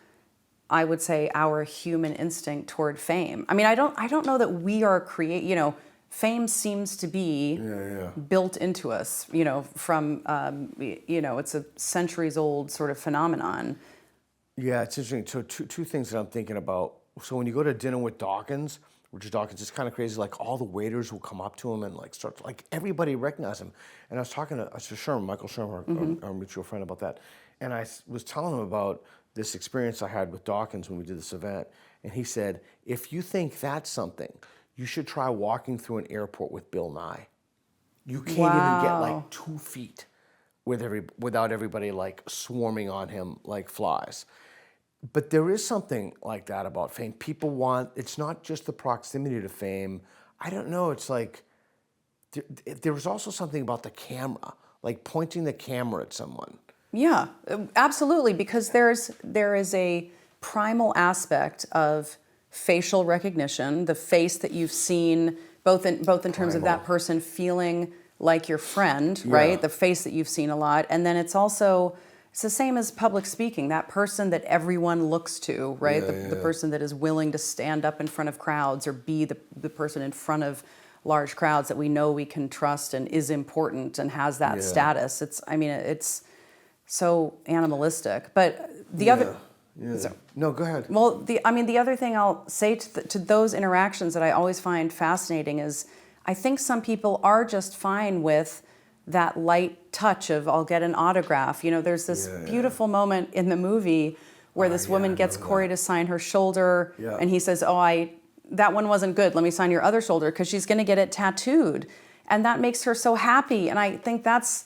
Speaker 4: I would say, our human instinct toward fame. I mean, I don't know that we are fame seems to be built into us, from, it's a centuries old sort of phenomenon.
Speaker 7: Yeah, it's interesting. So two things that I'm thinking about. So when you go to dinner with Dawkins, Richard Dawkins, it's kind of crazy. Like all the waiters will come up to him and like start, like everybody recognize him. And I was talking to Sherman, Michael Sherman, our mutual friend, about that. And I was telling him about this experience I had with Dawkins when we did this event. And he said, if you think that's something, you should try walking through an airport with Bill Nye. You can't even get like 2 feet without everybody like swarming on him like flies. But there is something like that about fame. People want, it's not just the proximity to fame. I don't know, it's like, there was also something about the camera, like pointing the camera at someone.
Speaker 4: Yeah, absolutely, because there is a primal aspect of facial recognition, the face that you've seen, both in terms of that person feeling like your friend, right? The face that you've seen a lot, and then it's the same as public speaking, that person that everyone looks to, right? The person that is willing to stand up in front of crowds or be the person in front of large crowds that we know we can trust and is important and has that status. It's so animalistic. But the other... So,
Speaker 7: no, go ahead.
Speaker 4: Well, the other thing I'll say to those interactions that I always find fascinating is I think some people are just fine with that light touch of I'll get an autograph. There's this beautiful moment in the movie where this woman gets Corey to sign her shoulder and he says, that one wasn't good, let me sign your other shoulder, because she's going to get it tattooed. And that makes her so happy. And I think that's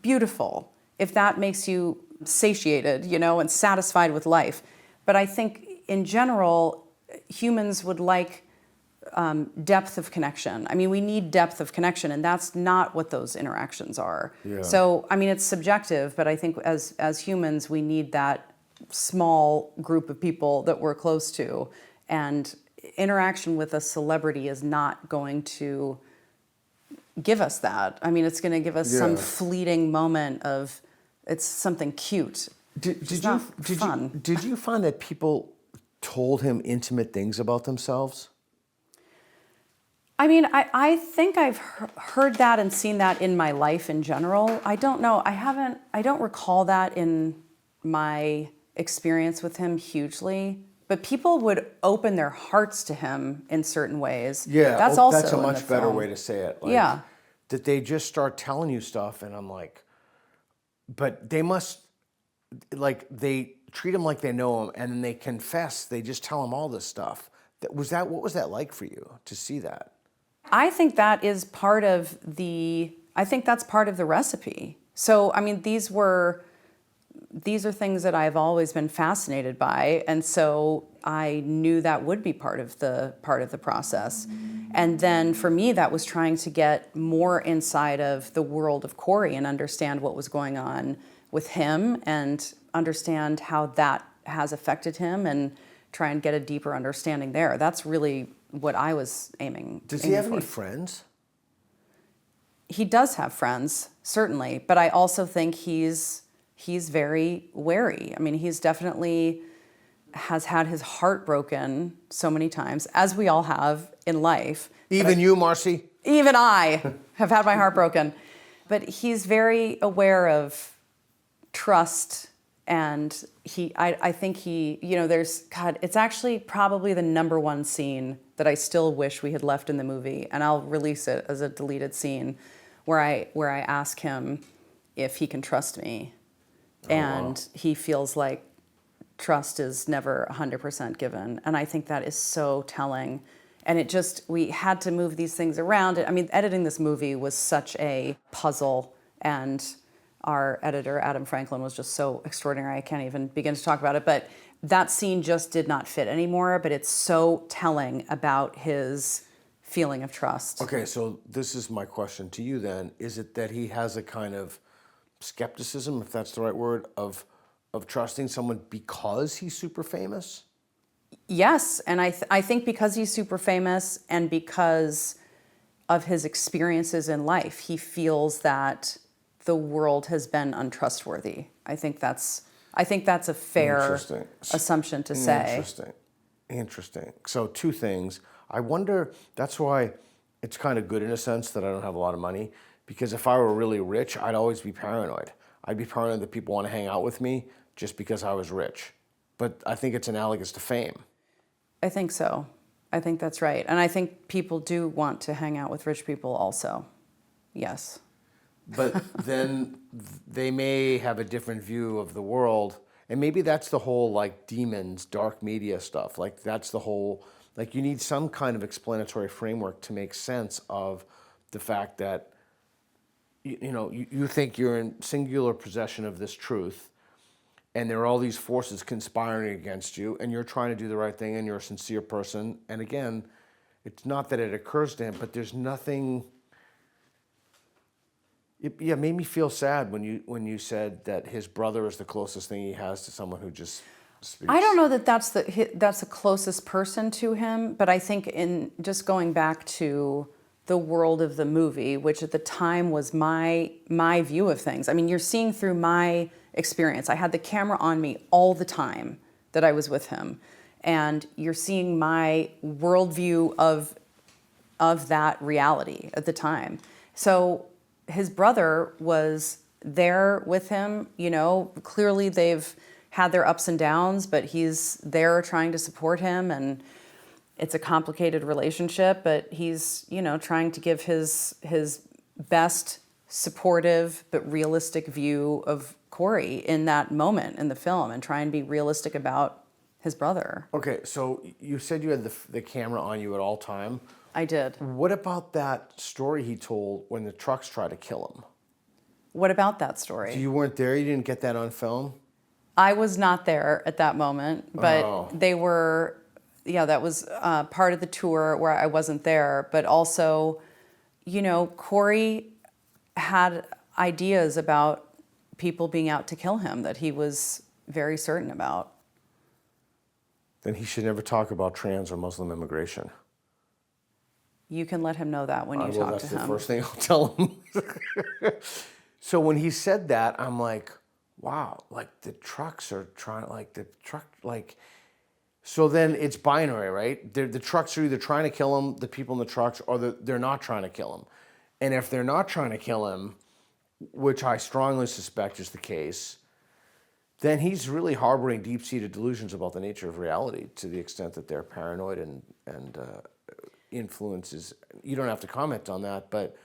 Speaker 4: beautiful if that makes you satiated, and satisfied with life. But I think in general, humans would like depth of connection. I mean, we need depth of connection, and that's not what those interactions are. Yeah. So, it's subjective, but I think as humans, we need that small group of people that we're close to, and interaction with a celebrity is not going to give us that. It's going to give us some fleeting moment of it's something cute. Did you find that people told him intimate things about themselves? I think I've heard that and seen that in my life in general. I don't know. I don't recall that in my experience with him hugely. But people would open their hearts to him in certain ways.
Speaker 7: Yeah,
Speaker 4: that's
Speaker 7: a much better way to say it. Like, that they just start telling you stuff, and I'm like, but they must, like, they treat him like they know him, and then they confess. They just tell him all this stuff. What was that like for you to see that?
Speaker 4: I think that is part of that's part of the recipe. So, these are things that I've always been fascinated by, and so I knew that would be part of the process. And then for me, that was trying to get more inside of the world of Corey and understand what was going on with him and understand how that has affected him and try and get a deeper understanding there. That's really what I was aiming.
Speaker 7: Does he have any friends?
Speaker 4: He does have friends, certainly, but I also think he's very wary. He's definitely has had his heart broken so many times, as we all have in life.
Speaker 7: Even you, Marcie?
Speaker 4: Even I have had my heart broken. But he's very aware of trust, and I think it's actually probably the number one scene that I still wish we had left in the movie, and I'll release it as a deleted scene, where I ask him if he can trust me. And he feels like trust is never 100% given. And I think that is so telling. And we had to move these things around. Editing this movie was such a puzzle. And our editor, Adam Franklin, was just so extraordinary. I can't even begin to talk about it. But that scene just did not fit anymore. But it's so telling about his feeling of trust.
Speaker 7: Okay, so this is my question to you then. Is it that he has a kind of skepticism, if that's the right word, of trusting someone because he's super famous?
Speaker 4: Yes, and I think because he's super famous and because of his experiences in life, he feels that the world has been untrustworthy. I think that's a fair assumption to say.
Speaker 7: Interesting. So two things. I wonder, that's why it's kind of good in a sense that I don't have a lot of money, because if I were really rich, I'd always be paranoid. I'd be paranoid that people want to hang out with me just because I was rich. But I think it's analogous to fame.
Speaker 4: I think so. I think that's right. And I think people do want to hang out with rich people also. Yes.
Speaker 7: But then they may have a different view of the world. And maybe that's the whole like demons, dark media stuff. Like that's the whole, like you need some kind of explanatory framework to make sense of the fact that, you think you're in singular possession of this truth, and there are all these forces conspiring against you, and you're trying to do the right thing, and you're a sincere person. And again, it's not that it occurs to him, but there's nothing. It made me feel sad when you said that his brother is the closest thing he has to someone who just speaks.
Speaker 4: I don't know that that's the closest person to him, but I think in just going back to the world of the movie, which at the time was my view of things. I mean, you're seeing through my experience. I had the camera on me all the time that I was with him, and you're seeing my worldview of that reality at the time. So his brother was there with him. Clearly they've had their ups and downs, but he's there trying to support him, and it's a complicated relationship, but he's, trying to give his best supportive but realistic view of Corey in that moment in the film, and try and be realistic about his brother.
Speaker 7: Okay, so you said you had the camera on you at all time.
Speaker 4: I did.
Speaker 7: What about that story he told when the trucks tried to kill him?
Speaker 4: What about that story?
Speaker 7: So you weren't there? You didn't get that on film?
Speaker 4: I was not there at that moment, but they were, that was part of the tour where I wasn't there. But also, Corey had ideas about people being out to kill him that he was very certain about.
Speaker 7: Then he should never talk about trans or Muslim immigration.
Speaker 4: You can let him know that when you talk to him.
Speaker 7: That's the first thing I'll tell him. So when he said that, I'm like, wow, like the trucks are trying, so then it's binary, right? The trucks are either trying to kill him, the people in the trucks, or they're not trying to kill him. And if they're not trying to kill him, which I strongly suspect is the case, then he's really harboring deep-seated delusions about the nature of reality to the extent that they're paranoid and influences. You don't have to comment on that,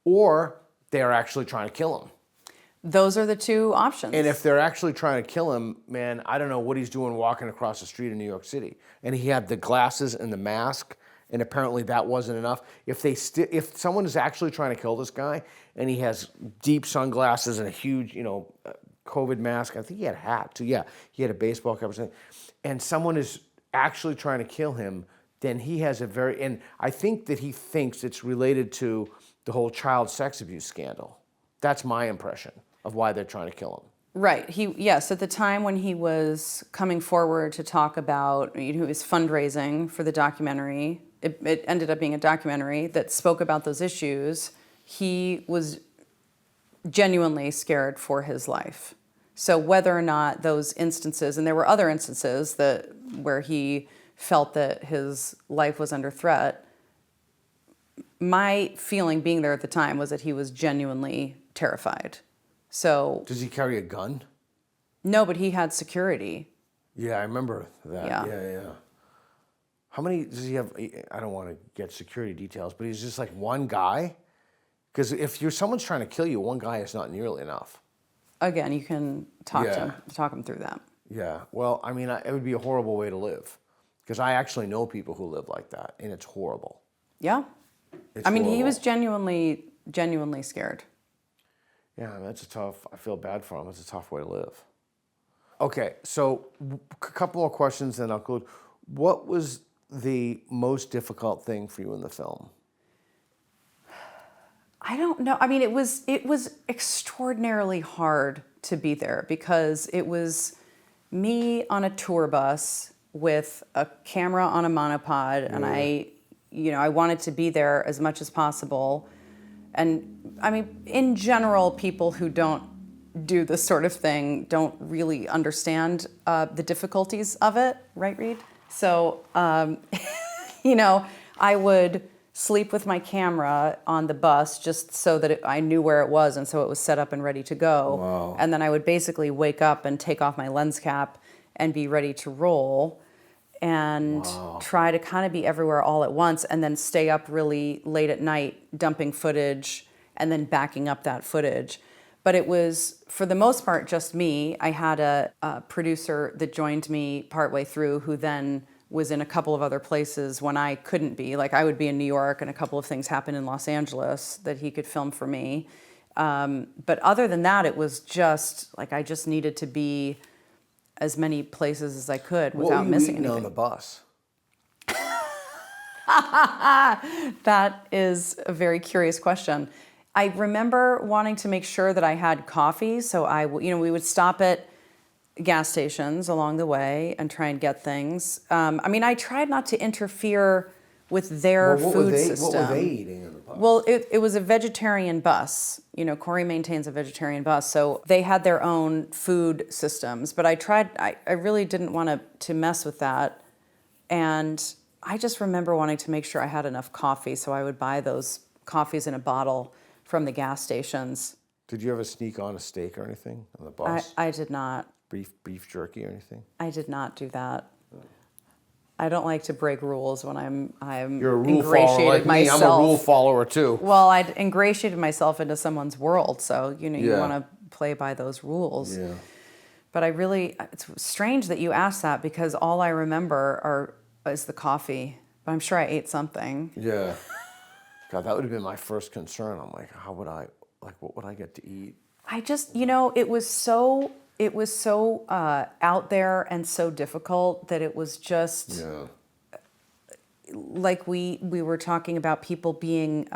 Speaker 7: or they're actually trying to kill him.
Speaker 4: Those are the two options.
Speaker 7: And if they're actually trying to kill him, man, I don't know what he's doing walking across the street in New York City. And he had the glasses and the mask, and apparently that wasn't enough. If someone is actually trying to kill this guy, and he has deep sunglasses and a huge, COVID mask, I think he had a hat too. Yeah, he had a baseball cap or something. And someone is actually trying to kill him, then he has and I think that he thinks it's related to the whole child sex abuse scandal. That's my impression of why they're trying to kill him.
Speaker 4: Right. At the time when he was coming forward to talk about, his fundraising for the documentary, it ended up being a documentary that spoke about those issues. He was genuinely scared for his life. So whether or not those instances, and there were other instances where he felt that his life was under threat, my feeling being there at the time was that he was genuinely terrified. So
Speaker 7: does he carry a gun?
Speaker 4: No, but he had security.
Speaker 7: Yeah, I remember that.
Speaker 4: Yeah.
Speaker 7: How many does he have? I don't want to get security details, but he's just like one guy? Because if someone's trying to kill you, one guy is not nearly enough.
Speaker 4: Again, you can talk him through that.
Speaker 7: Yeah. Well, I mean, it would be a horrible way to live. Because I actually know people who live like that, and it's horrible.
Speaker 4: Yeah. He was genuinely scared.
Speaker 7: Yeah, I feel bad for him. It's a tough way to live. Okay, so a couple more questions, then I'll conclude. What was the most difficult thing for you in the film?
Speaker 4: I don't know. I mean, it was extraordinarily hard to be there because it was me on a tour bus with a camera on a monopod, and I wanted to be there as much as possible. And I mean, in general, people who don't do this sort of thing don't really understand the difficulties of it, right, Reed? So, I would sleep with my camera on the bus just so that I knew where it was and so it was set up and ready to go.
Speaker 7: Wow.
Speaker 4: And then I would basically wake up and take off my lens cap and be ready to roll and try to kind of be everywhere all at once and then stay up really late at night dumping footage and then backing up that footage. But it was, for the most part, just me. I had a producer that joined me partway through who then was in a couple of other places when I couldn't be. Like I would be in New York and a couple of things happened in Los Angeles that he could film for me. But other than that, it was just like I just needed to be as many places as I could without missing anything.
Speaker 7: What were you eating on the bus?
Speaker 4: That is a very curious question. I remember wanting to make sure that I had coffee, so we would stop at gas stations along the way and try and get things. I tried not to interfere with their food system.
Speaker 7: What were they eating on the bus?
Speaker 4: Well, it was a vegetarian bus. Corey maintains a vegetarian bus, so they had their own food systems. But I really didn't want to mess with that. And I just remember wanting to make sure I had enough coffee, so I would buy those coffees in a bottle from the gas stations.
Speaker 7: Did you ever sneak on a steak or anything on the bus?
Speaker 4: I did not.
Speaker 7: Beef jerky or anything?
Speaker 4: I did not do that. I don't like to break rules when I'm
Speaker 7: You're a rule
Speaker 4: ingratiated
Speaker 7: follower like
Speaker 4: myself.
Speaker 7: me. I'm a rule follower too.
Speaker 4: Well, I'd ingratiated myself into someone's world, so you
Speaker 7: Yeah.
Speaker 4: want to play by those rules.
Speaker 7: Yeah.
Speaker 4: But it's strange that you asked that because all I remember is the coffee. But I'm sure I ate something.
Speaker 7: Yeah. God, that would have been my first concern. I'm like, what would I get to eat?
Speaker 4: I just, it was so out there and so difficult that it was just like we were talking about people being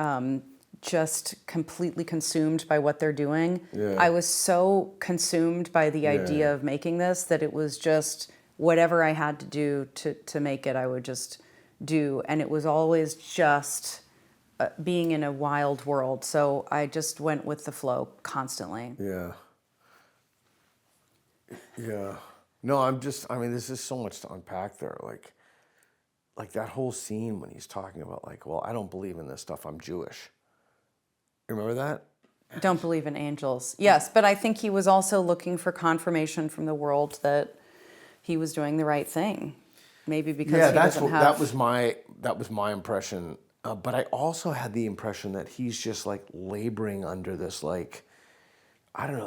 Speaker 4: just completely consumed by what they're doing.
Speaker 7: Yeah.
Speaker 4: I was so consumed by the idea of making this that it was just whatever I had to do to make it, I would just do. And it was always just being in a wild world. So I just went with the flow constantly.
Speaker 7: Yeah. Yeah. No, this is so much to unpack there. Like that whole scene when he's talking about I don't believe in this stuff. I'm Jewish. You remember that?
Speaker 4: Don't believe in angels. Yes, but I think he was also looking for confirmation from the world that he was doing the right thing. Maybe because
Speaker 7: that was my impression. But I also had the impression that he's just laboring under this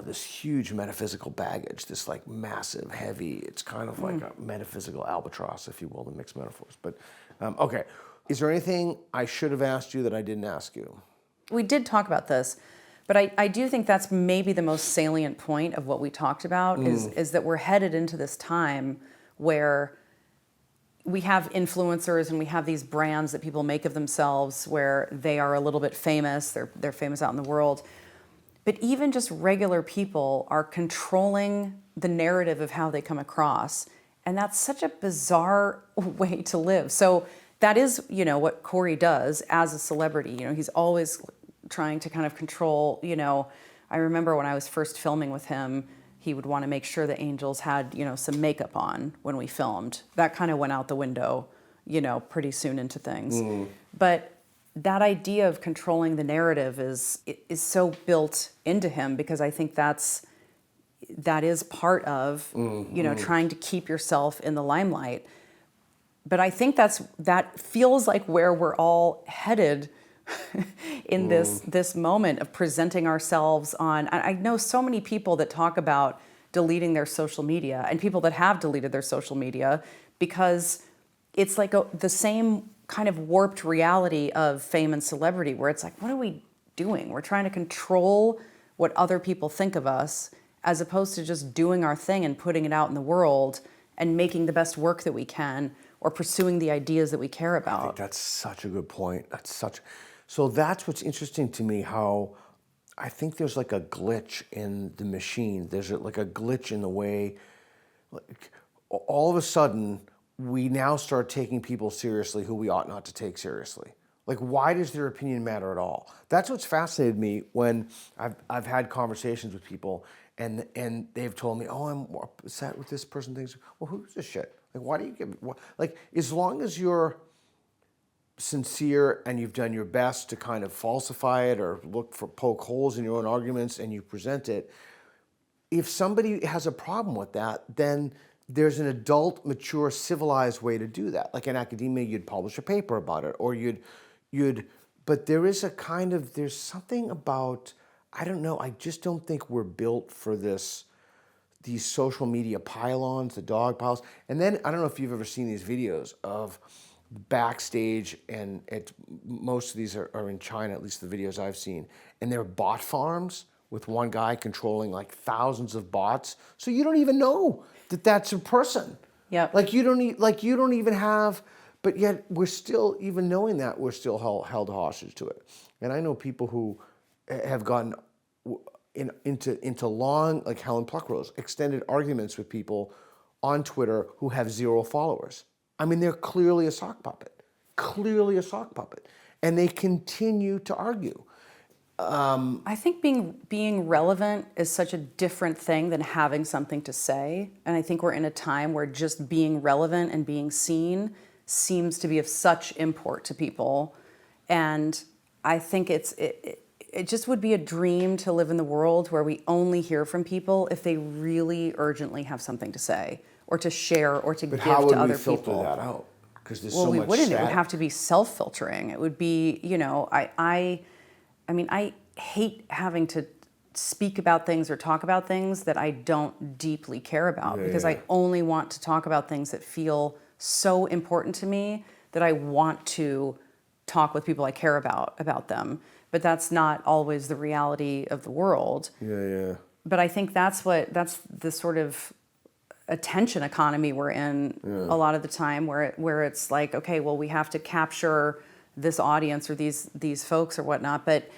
Speaker 7: this huge metaphysical baggage, this massive, heavy, it's kind of like a metaphysical albatross, if you will, the mixed metaphors. But, okay. Is there anything I should have asked you that I didn't ask you?
Speaker 4: We did talk about this, but I do think that's maybe the most salient point of what we talked about is that we're headed into this time where we have influencers and we have these brands that people make of themselves where they are a little bit famous, they're famous out in the world. But even just regular people are controlling the narrative of how they come across. And that's such a bizarre way to live. So that is, what Corey does as a celebrity. He's always trying to kind of control, I remember when I was first filming with him, he would want to make sure the angels had, some makeup on when we filmed. That kind of went out the window, pretty soon into things. But that idea of controlling the narrative is so built into him because I think that is part of trying to keep yourself in the limelight. But I think that feels like where we're all headed in this moment of presenting ourselves on. I know so many people that talk about deleting their social media and people that have deleted their social media because it's like the same kind of warped reality of fame and celebrity where it's like, what are we doing? We're trying to control what other people think of us as opposed to just doing our thing and putting it out in the world and making the best work that we can or pursuing the ideas that we care about.
Speaker 7: I think that's such a good point. So that's what's interesting to me, how I think there's like a glitch in the machine. There's like a glitch in the way, like, all of a sudden, we now start taking people seriously who we ought not to take seriously. Like, why does their opinion matter at all? That's what's fascinated me when I've had conversations with people and they've told me, oh, I'm upset with this person thinks, well, who's this shit? Like, why do you give, like, as long as you're sincere and you've done your best to kind of falsify it or poke holes in your own arguments and you present it, if somebody has a problem with that, then there's an adult, mature, civilized way to do that. Like in academia, you'd publish a paper about it, or but there is a kind of, there's something about, I don't know, I just don't think we're built for these social media pylons, the dog piles. And then, I don't know if you've ever seen these videos of backstage, and most of these are in China, at least the videos I've seen, and they're bot farms with one guy controlling like thousands of bots. So you don't even know that that's a person.
Speaker 4: Yeah.
Speaker 7: Like you don't even have, but yet we're still, even knowing that, we're still held hostage to it. And I know people who have gotten into long, like Helen Pluckrose, extended arguments with people on Twitter who have 0 followers. I mean, they're clearly a sock puppet, and they continue to argue.
Speaker 4: I think being relevant is such a different thing than having something to say. And I think we're in a time where just being relevant and being seen seems to be of such import to people. And I think it just would be a dream to live in the world where we only hear from people if they really urgently have something to say or to share or to give to other people.
Speaker 7: How would we filter that out? Because there's so much
Speaker 4: we wouldn't.
Speaker 7: static.
Speaker 4: It would have to be self-filtering. It would be, I mean, I hate having to speak about things or talk about things that I don't deeply care about, because I only want to talk about things that feel so important to me that I want to talk with people I care about them. But that's not always the reality of the world.
Speaker 7: Yeah.
Speaker 4: But I think that's the sort of attention economy we're in a lot of the time, where it's like, okay, well, we have to capture this audience or these folks or whatnot. But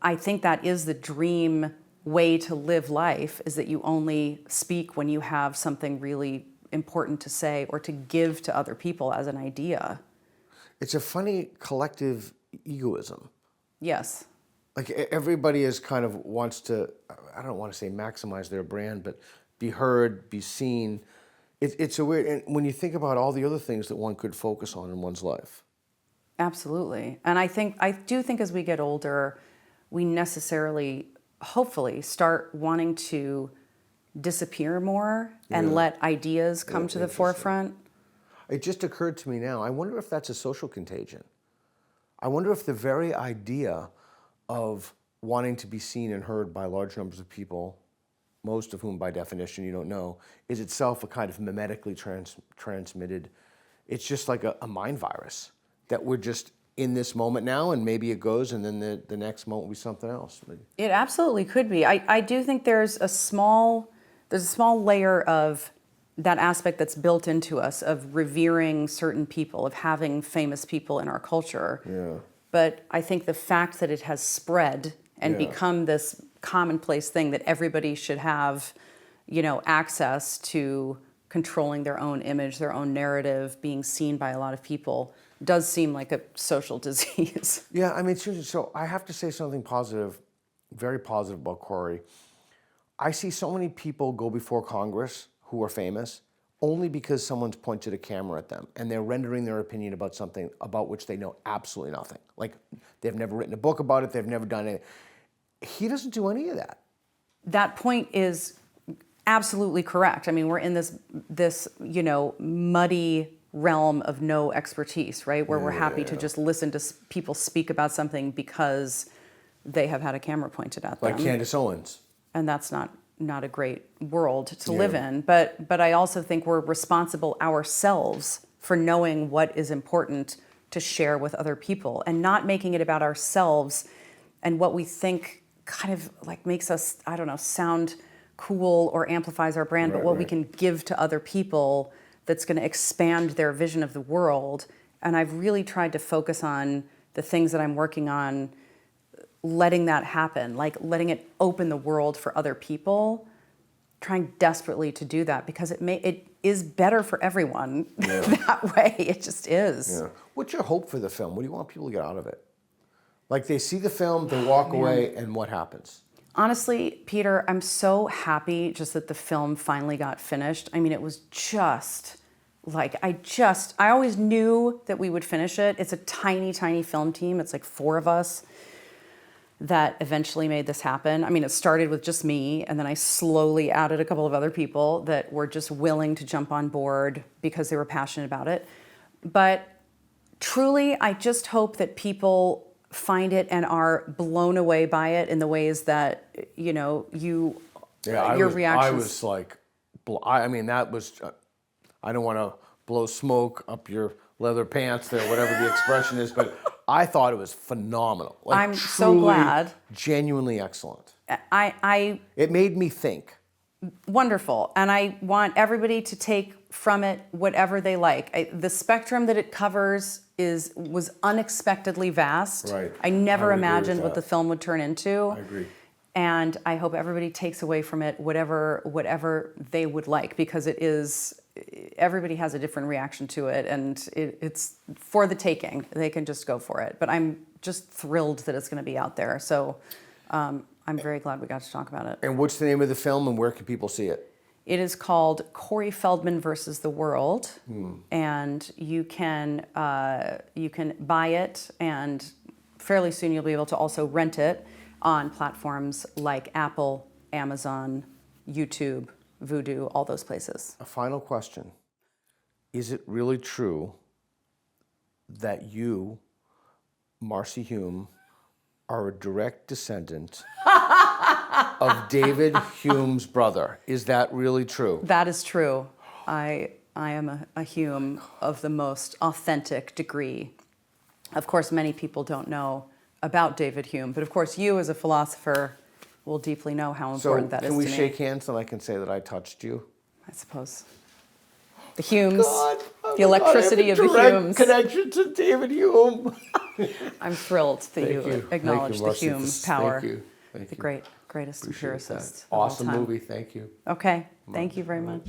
Speaker 4: I think that is the dream way to live life, is that you only speak when you have something really important to say or to give to other people as an idea.
Speaker 7: It's a funny collective egoism.
Speaker 4: Yes.
Speaker 7: Like everybody is kind of wants to, I don't want to say maximize their brand, but be heard, be seen. It's a weird, and when you think about all the other things that one could focus on in one's life.
Speaker 4: Absolutely. And I do think as we get older, we necessarily, hopefully, start wanting to disappear more and let ideas come to the forefront.
Speaker 7: It just occurred to me now, I wonder if that's a social contagion. I wonder if the very idea of wanting to be seen and heard by large numbers of people, most of whom by definition you don't know, is itself a kind of mimetically transmitted, it's just like a mind virus, that we're just in this moment now, and maybe it goes, and then the next moment will be something else.
Speaker 4: It absolutely could be. I do think there's a small layer of that aspect that's built into us, of revering certain people, of having famous people in our culture.
Speaker 7: Yeah.
Speaker 4: But I think the fact that it has spread and become this commonplace thing that everybody should have, access to controlling their own image, their own narrative, being seen by a lot of people, does seem like a social disease.
Speaker 7: Yeah, I mean, seriously, so I have to say something positive, very positive about Corey. I see so many people go before Congress who are famous only because someone's pointed a camera at them and they're rendering their opinion about something about which they know absolutely nothing. Like, they've never written a book about it, they've never done it. He doesn't do any of that.
Speaker 4: That point is absolutely correct. I mean, we're in this muddy realm of no expertise, right? Where we're happy to just listen to people speak about something because they have had a camera pointed at them.
Speaker 7: Like Candace Owens.
Speaker 4: And that's not a great world to live in. But I also think we're responsible ourselves for knowing what is important to share with other people, and not making it about ourselves and what we think kind of like makes us, I don't know, sound cool or amplifies our brand, but what we can give to other people that's going to expand their vision of the world. And I've really tried to focus on the things that I'm working on, letting that happen, like letting it open the world for other people, trying desperately to do that because it is better for everyone that way. It just is.
Speaker 7: Yeah. What's your hope for the film? What do you want people to get out of it? Like they see the film, they walk away, and what happens?
Speaker 4: Honestly, Peter, I'm so happy just that the film finally got finished. I mean, it was just like, I always knew that we would finish it. It's a tiny, tiny film team. It's like 4 of us that eventually made this happen. I mean, it started with just me, and then I slowly added a couple of other people that were just willing to jump on board because they were passionate about it. But truly, I just hope that people find it and are blown away by it in the ways that, you know, your reactions.
Speaker 7: I was like, I mean, that was, I don't want to blow smoke up your leather pants there, whatever the expression is, but I thought it was phenomenal. Like,
Speaker 4: I'm so glad.
Speaker 7: Genuinely excellent.
Speaker 4: It
Speaker 7: made me think.
Speaker 4: Wonderful. And I want everybody to take from it whatever they like. The spectrum that it covers was unexpectedly vast.
Speaker 7: Right.
Speaker 4: I never
Speaker 7: I would agree
Speaker 4: imagined
Speaker 7: with
Speaker 4: what
Speaker 7: that.
Speaker 4: the film would turn into.
Speaker 7: I agree.
Speaker 4: And I hope everybody takes away from it whatever they would like, because everybody has a different reaction to it, and it's for the taking. They can just go for it. But I'm just thrilled that it's going to be out there. So I'm very glad we got to talk about it.
Speaker 7: And what's the name of the film, and where can people see it?
Speaker 4: It is called Corey Feldman versus the World, and you can buy it, and fairly soon you'll be able to also rent it on platforms like Apple, Amazon, YouTube, Vudu, all those places.
Speaker 7: A final question. Is it really true that you, Marcie Hume, are a direct descendant of David Hume's brother? Is that really true?
Speaker 4: That is true. I am a Hume of the most authentic degree. Of course, many people don't know about David Hume, but of course you as a philosopher will deeply know how important that is to me.
Speaker 7: Can we shake hands and I can say that I touched you?
Speaker 4: I suppose. The Humes, the electricity of the Humes.
Speaker 7: Connection to David Hume.
Speaker 4: I'm thrilled that you acknowledge the
Speaker 7: Marcie.
Speaker 4: Hume power.
Speaker 7: Thank you.
Speaker 4: The greatest empiricist.
Speaker 7: Awesome
Speaker 4: of all time.
Speaker 7: movie. Thank you.
Speaker 4: Okay. Thank you very much.